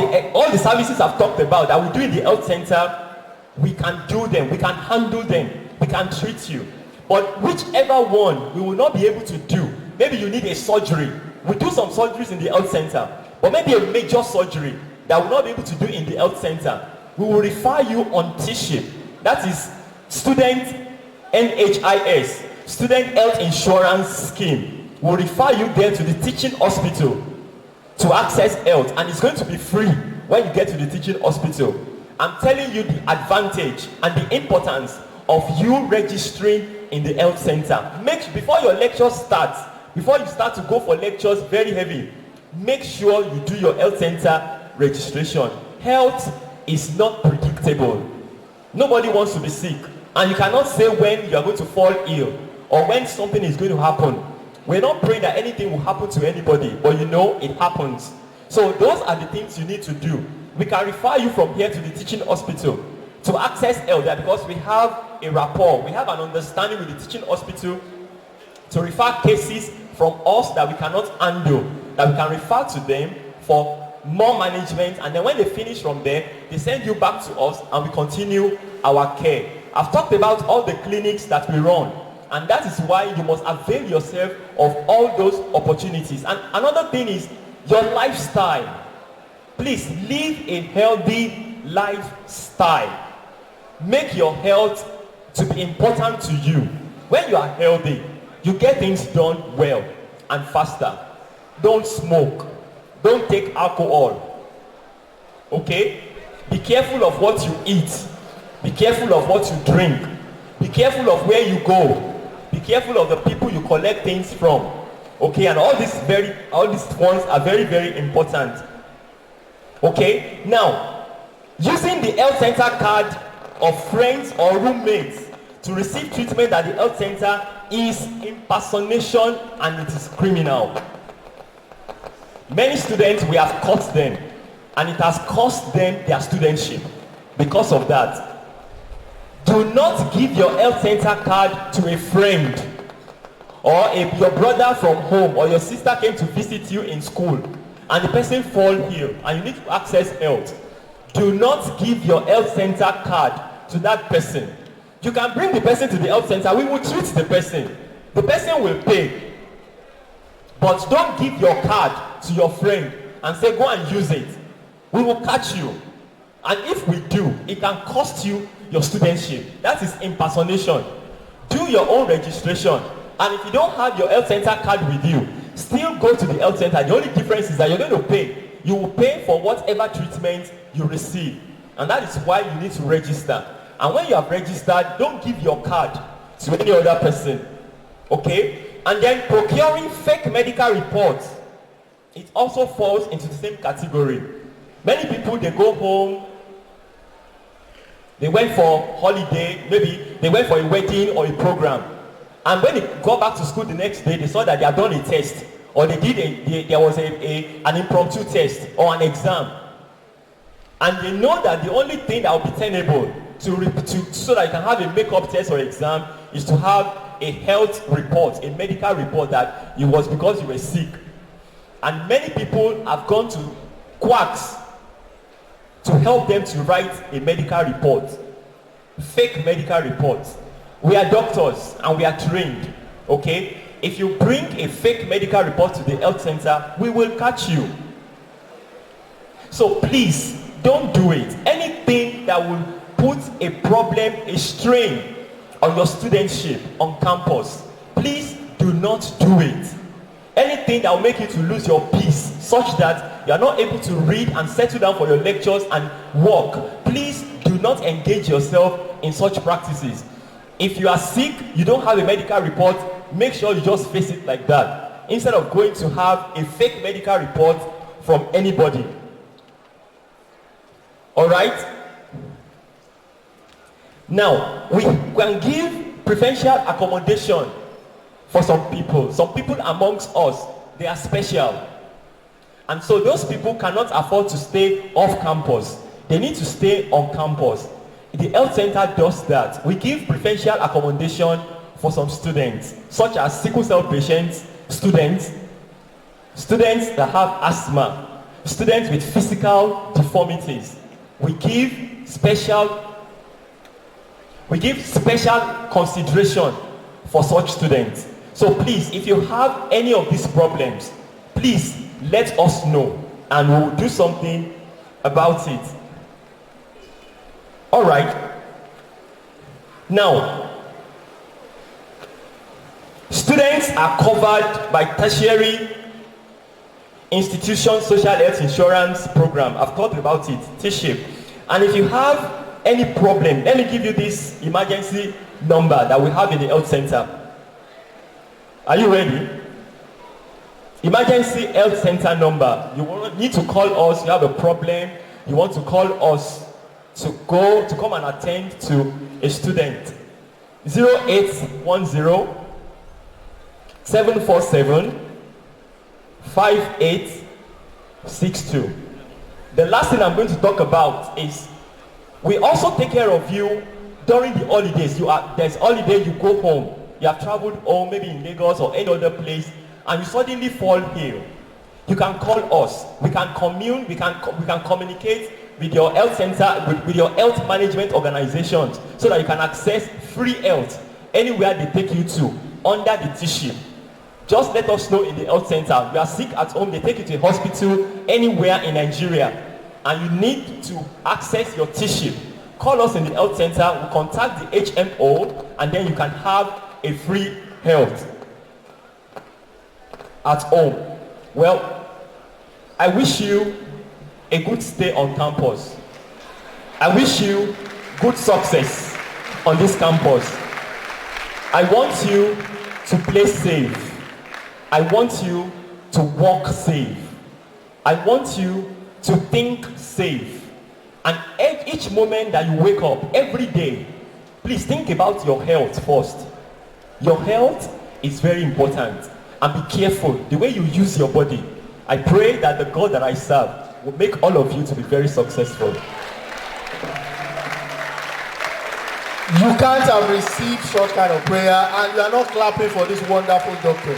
the services I've talked about that we do in the health center, we can do them, we can handle them, we can treat you. But whichever one we will not be able to do, maybe you need a surgery. We do some surgeries in the health center, but maybe a major surgery that we'll not be able to do in the health center, we will refer you on T-ship. That is student NHIS, student health insurance scheme. We'll refer you there to the teaching hospital to access health, and it's going to be free when you get to the teaching hospital. I'm telling you the advantage and the importance of you registering in the health center. Before your lecture starts, before you start to go for lectures very heavy, make sure you do your health center registration. Health is not predictable. Nobody wants to be sick, and you cannot say when you are going to fall ill or when something is going to happen. We're not praying that anything will happen to anybody, but you know it happens. So those are the things you need to do. We can refer you from here to the teaching hospital to access health there because we have a rapport, we have an understanding with the teaching hospital to refer cases from us that we cannot handle, that we can refer to them for more management, and then when they finish from there, they send you back to us and we continue our care. I've talked about all the clinics that we run, and that is why you must avail yourself of all those opportunities. And another thing is your lifestyle. Please live a healthy lifestyle. Make your health to be important to you. When you are healthy, you get things done well and faster. Don't smoke. Don't take alcohol. Okay? Be careful of what you eat. Be careful of what you drink. Be careful of where you go. Be careful of the people you collect things from. Okay? And all these ones are very, very important. Okay? Now, using the health center card of friends or roommates to receive treatment at the health center is impersonation and it is criminal. Many students, we have caught them, and it has cost them their studentship. Because of that, do not give your health center card to a friend, or if your brother from home or your sister came to visit you in school and the person fall ill and you need to access health. Do not give your health center card to that person. You can bring the person to the health center. We will treat the person. The person will pay. But don't give your card to your friend and say, go and use it. We will catch you. And if we do, it can cost you your studentship. That is impersonation. Do your own registration. And if you don't have your health center card with you, still go to the health center. The only difference is that you're going to pay. You will pay for whatever treatment you receive. And that is why you need to register. And when you have registered, don't give your card to any other person. Okay? And then procuring fake medical reports, it also falls into the same category. Many people, they go home, they went for holiday, maybe they went for a wedding or a program. And when they go back to school the next day, they saw that they had done a test, or they did there was an impromptu test or an exam. And they know that the only thing that will be tenable so that you can have a makeup test or exam is to have a health report, a medical report that it was because you were sick. And many people have gone to quacks to help them to write a medical report, fake medical reports. We are doctors and we are trained, okay? If you bring a fake medical report to the health center, we will catch you. So please, don't do it. Anything that will put a problem, a strain on your studentship on campus, please do not do it. Anything that will make you to lose your peace, such that you are not able to read and settle down for your lectures and work, please do not engage yourself in such practices. If you are sick, you don't have a medical report, make sure you just face it like that, instead of going to have a fake medical report from anybody. All right? Now, we can give preferential accommodation for some people. Some people amongst us, they are special. And so those people cannot afford to stay off campus. They need to stay on campus. The health center does that. We give preferential accommodation for some students, such as sickle cell patients, students that have asthma, students with physical deformities. We give special consideration for such students. So please, if you have any of these problems, please let us know and we'll do something about it. All right. Now, students are covered by tertiary institution social health insurance program. I've talked about it, TSHIP. And if you have any problem, let me give you this emergency number that we have in the health center. Are you ready? Emergency health center number. You will need to call us. You have a problem. You want to call us to come and attend to a student. 0810 747 5862. The last thing I'm going to talk about is we also take care of you during the holidays. There's holiday, you go home. You have traveled home, maybe in Lagos or any other place, and you suddenly fall ill. You can call us. We can commune. We can communicate with your health center, with your health management organizations, so that you can access free health anywhere they take you to under the TSHIP. Just let us know in the health center. You are sick at home, they take you to a hospital anywhere in Nigeria, and you need to access your TSHIP. Call us in the health center, we'll contact the HMO, and then you can have a free health at home. Well, I wish you a good stay on campus. I wish you good success on this campus. I want you to play safe. I want you to walk safe. I want you to think safe. And each moment that you wake up, every day, please think about your health first. Your health is very important. And be careful the way you use your body. I pray that the God that I serve will make all of you to be very successful. You can't have received such kind of prayer and you are not clapping for this wonderful doctor.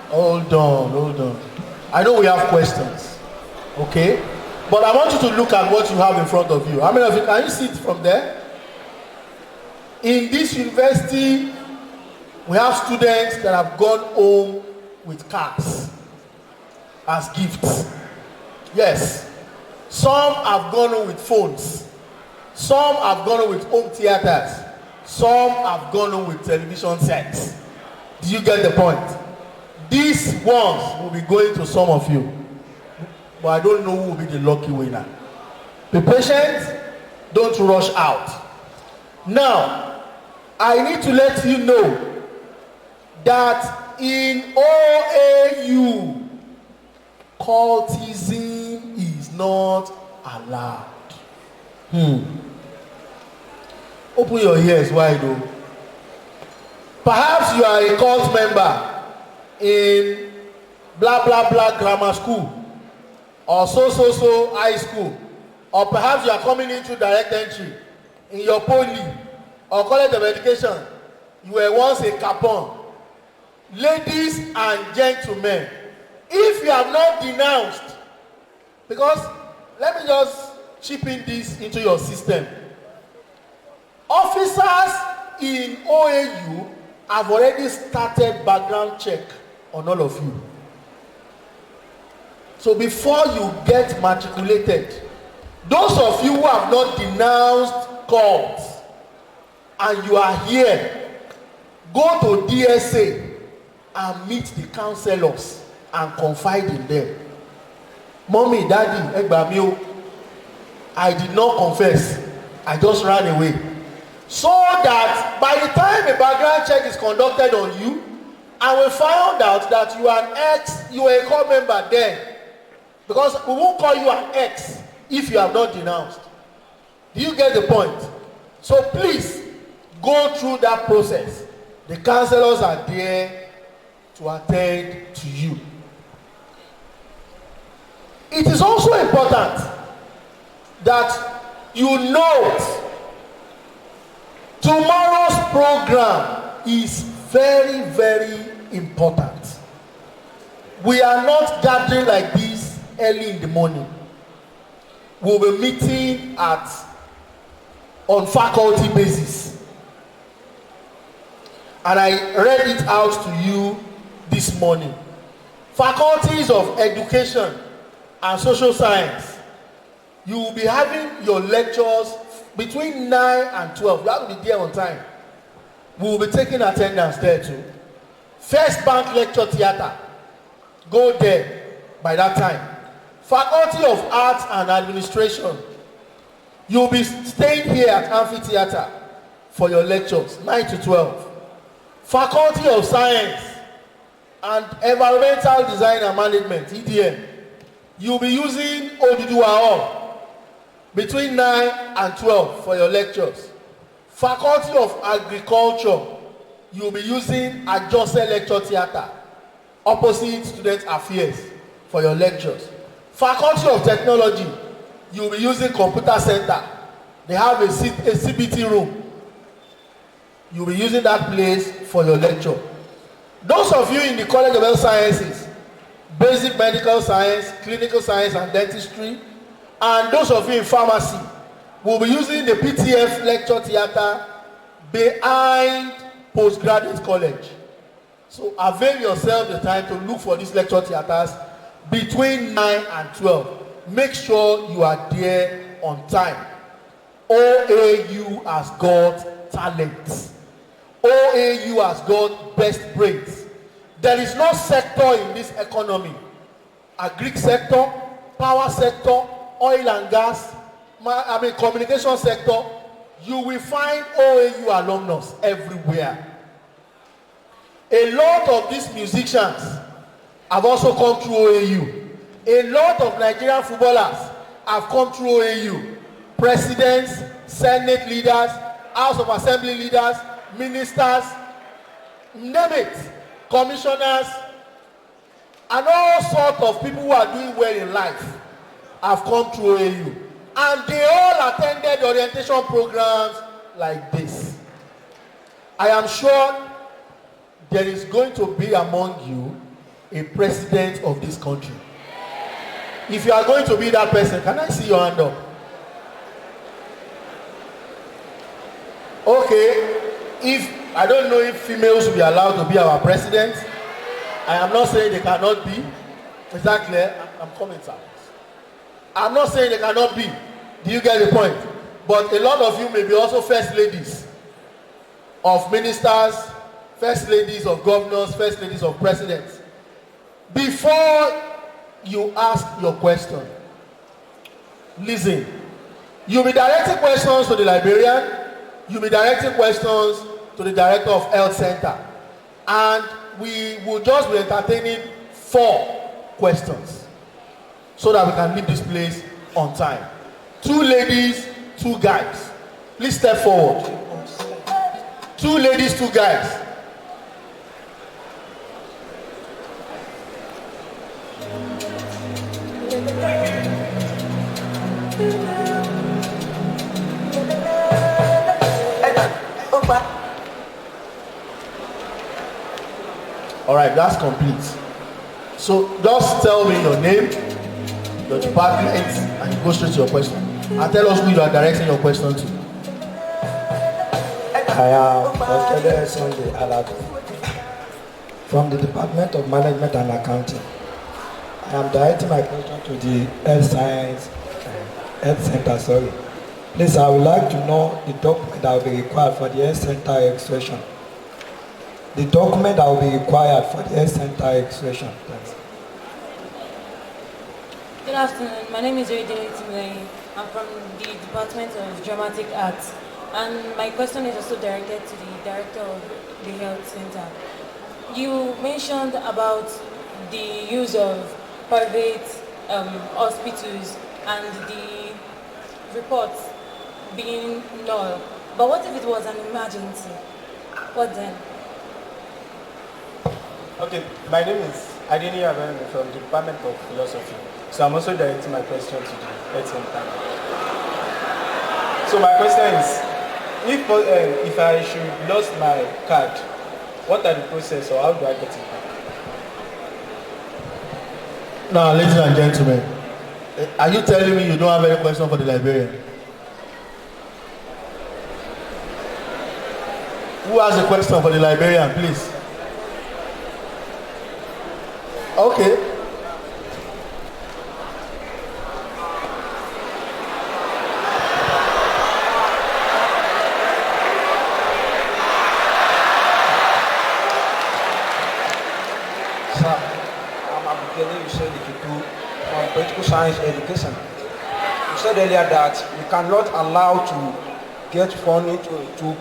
Hold on. I know we have questions, okay? But I want you to look at what you have in front of you. How many of you, can you see it from there? In this university, we have students that have gone home with cars as gifts. Yes. Some have gone home with phones. Some have gone home with home theaters. Some have gone home with television sets. Do you get the point? These ones will be going to some of you. But I don't know who will be the lucky winner. Be patient. Don't rush out. Now, I need to let you know that in OAU, cultism is not allowed. Open your ears wide though. Perhaps you are a cult member in blah blah blah grammar school or so high school, or perhaps you are coming into direct entry in your poly or college of education. You were once a capon. Ladies and gentlemen, if you have not denounced, because let me just chip in this into your system. Officers in OAU have already started background check on all of you. So before you get matriculated, those of you who have not denounced cults and you are here, go to DSA and meet the counselors and confide in them. Mommy, daddy, egbami, I did not confess. I just ran away. So that by the time a background check is conducted on you, and we found out that you are an ex, you were a cult member then, because we won't call you an ex if you have not denounced. Do you get the point? So please go through that process. The counselors are there to attend to you. It is also important that you note tomorrow's program is very, very important. We are not gathering like this early in the morning. We'll be meeting on faculty basis. And I read it out to you this morning. Faculties of Education and Social Science, you will be having your lectures between 9 and 12. You have to be there on time. We will be taking attendance there too. First Bank Lecture Theatre, go there by that time. Faculty of Arts and Administration, you will be staying here at Amphitheatre for your lectures, 9 to 12. Faculty of Science and Environmental Design and Management, EDM, you will be using Oduduwa Hall between 9 and 12 for your lectures. Faculty of Agriculture, you will be using Ajose Lecture Theatre, opposite Student Affairs for your lectures. Faculty of Technology, you will be using Computer Center. They have a CBT room. You will be using that place for your lecture. Those of you in the College of Health Sciences, Basic Medical Science, Clinical Science and Dentistry, and those of you in pharmacy, will be using the PTF Lecture Theatre behind Postgraduate College. So avail yourself the time to look for these lecture theatres between 9 and 12. Make sure you are there on time. OAU has got talent. OAU has got best brains. There is no sector in this economy, agric sector, power sector, oil and gas, communication sector, you will find OAU alumnus everywhere. A lot of these musicians have also come through OAU. A lot of Nigerian footballers have come through OAU. presidents, Senate leaders, House of Assembly leaders, ministers, name it, commissioners, and all sorts of people who are doing well in life have come through OAU. And they all attended orientation programs like this. I am sure there is going to be among you a president of this country. If you are going to be that person, can I see your hand up? Okay, if I don't know if females will be allowed to be our president. I am not saying they cannot be. Is that clear? I'm coming, sir. I'm not saying they cannot be. Do you get the point? But a lot of you may be also first ladies of ministers, first ladies of governors, first ladies of presidents. Before you ask your question, listen. You'll be directing questions to the librarian. You'll be directing questions to the director of health center. And we will just be entertaining 4 questions so that we can leave this place on time. 2 ladies, 2 guys. Please step forward. 2 ladies, 2 guys. All right, that's complete. So just tell me your name, your department, and you go straight to your question. And tell us who you are directing your question to. I am Dr. Sunday Alago from the Department of Management and Accounting. I am directing my question to the Health Center. Please, I would like to know the document that will be required for the Health Center registration. The document that will be required for the Health Center registration. Thanks. Good afternoon. My name is Oyedewo Timley. I'm from the Department of Dramatic Arts. And my question is also directed to the Director of the Health Center. You mentioned about the use of private hospitals and the reports being null. But what if it was an emergency? What then? Okay, my name is Adini Abemi from the Department of Philosophy. So I'm also directing my question to the Health Center. So my question is, if I should lose my card, what are the process or how do I get it back? Now, ladies and gentlemen, are you telling me you don't have any question for the librarian? Who has a question for the librarian, please? Okay. Political science education. You said earlier that we cannot allow to get funding to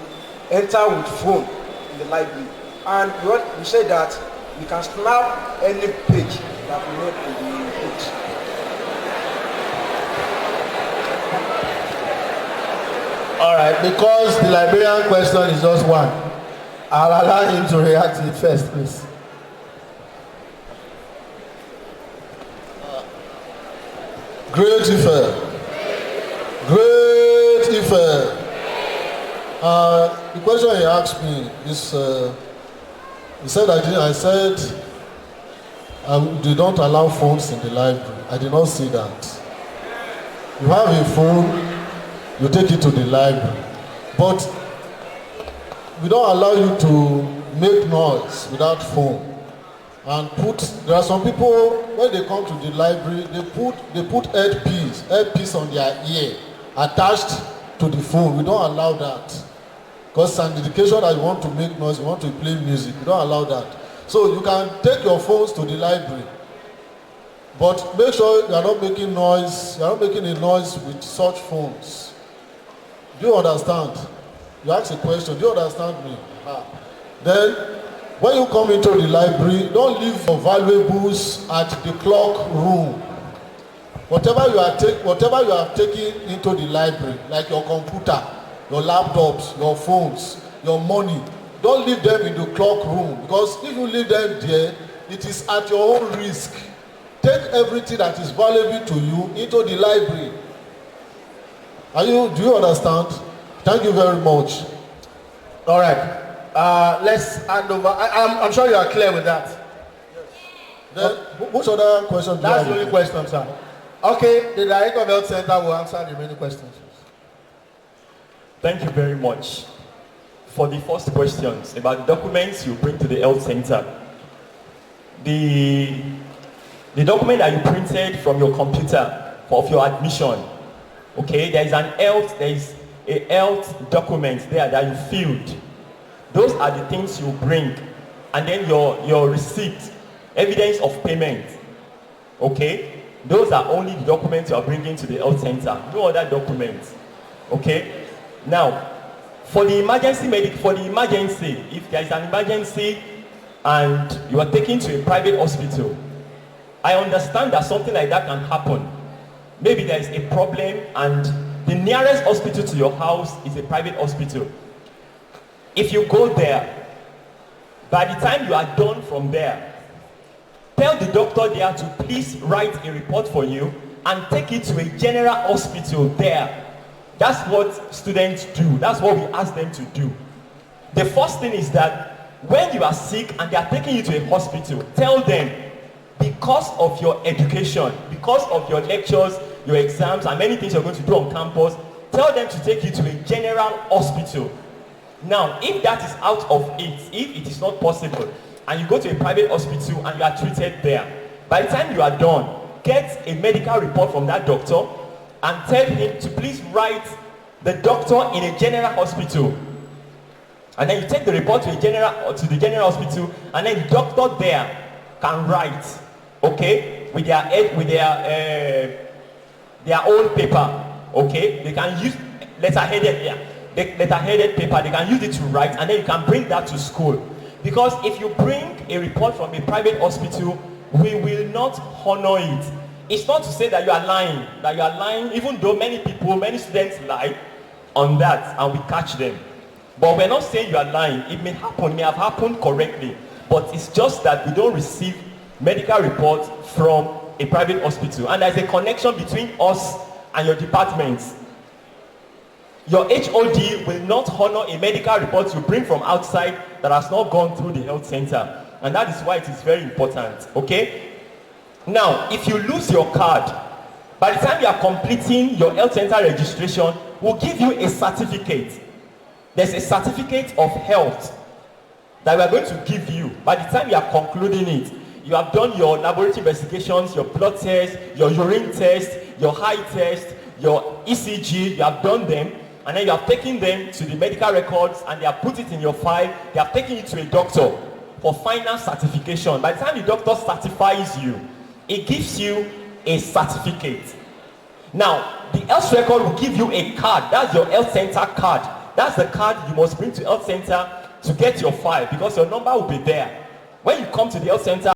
enter with phone in the library. And you said that we can snap any page that we need in the books. All right, because the librarian question is just one, I'll allow him to react to it first, please. Great IFE. Great IFE. The question he asked me is, he said I said they don't allow phones in the library. I did not say that. You have a phone, you take it to the library. But we don't allow you to make noise without phone. And there are some people, when they come to the library, they put earpiece on their ear, attached to the phone. We don't allow that. Because it's an indication that you want to make noise, you want to play music. We don't allow that. So you can take your phones to the library. But make sure you are not making noise, you are not making a noise with such phones. Do you understand? You ask a question, do you understand me? Then, when you come into the library, don't leave your valuables at the clock room. whatever you are taking into the library, like your computer, your laptops, your phones, your money, don't leave them in the clock room, because if you leave them there, it is at your own risk. Take everything that is valuable to you into the library. Do you understand? Thank you very much. All right. Let's hand over. I'm sure you are clear with that. Then, which other question do you have? That's the only question, sir. Okay, the Director of Health Center will answer the remaining questions. Thank you very much. For the first questions about documents you bring to the health center, the document that you printed from your computer of your admission, okay, there is a health document there that you filled. Those are the things you bring, and then your receipt, evidence of payment, okay. Those are only the documents you are bringing to the health center. No other documents, okay. Now, for the emergency, if there is an emergency and you are taken to a private hospital, I understand that something like that can happen. Maybe there is a problem and the nearest hospital to your house is a private hospital. If you go there, by the time you are done from there, tell the doctor there to please write a report for you and take it to a general hospital there. That's what students do. That's what we ask them to do. The first thing is that when you are sick and they are taking you to a hospital, tell them, because of your education, because of your lectures, your exams, and many things you're going to do on campus, tell them to take you to a general hospital. Now, if that is out of it, if it is not possible, and you go to a private hospital and you are treated there, by the time you are done, get a medical report from that doctor and tell him to please write the doctor in a general hospital. And then you take the report to the general hospital, and then the doctor there can write, okay, with their own paper, okay. They can use letterheaded paper. They can use it to write, and then you can bring that to school. Because if you bring a report from a private hospital, we will not honor it. It's not to say that you are lying, even though many students lie on that and we catch them. But we're not saying you are lying. It may have happened correctly, but it's just that we don't receive medical reports from a private hospital. And there's a connection between us and your departments. Your HOD will not honor a medical report you bring from outside that has not gone through the health center. And that is why it is very important, okay? Now, if you lose your card, by the time you are completing your health center registration, we'll give you a certificate. There's a certificate of health that we are going to give you. By the time you are concluding it, you have done your laboratory investigations, your blood test, your urine test, your eye test, your ECG, you have done them, and then you have taken them to the medical records and they have put it in your file. They have taken it to a doctor for final certification. By the time the doctor certifies you, it gives you a certificate. Now, the health record will give you a card. That's your health center card. That's the card you must bring to health center to get your file, because your number will be there. When you come to the health center,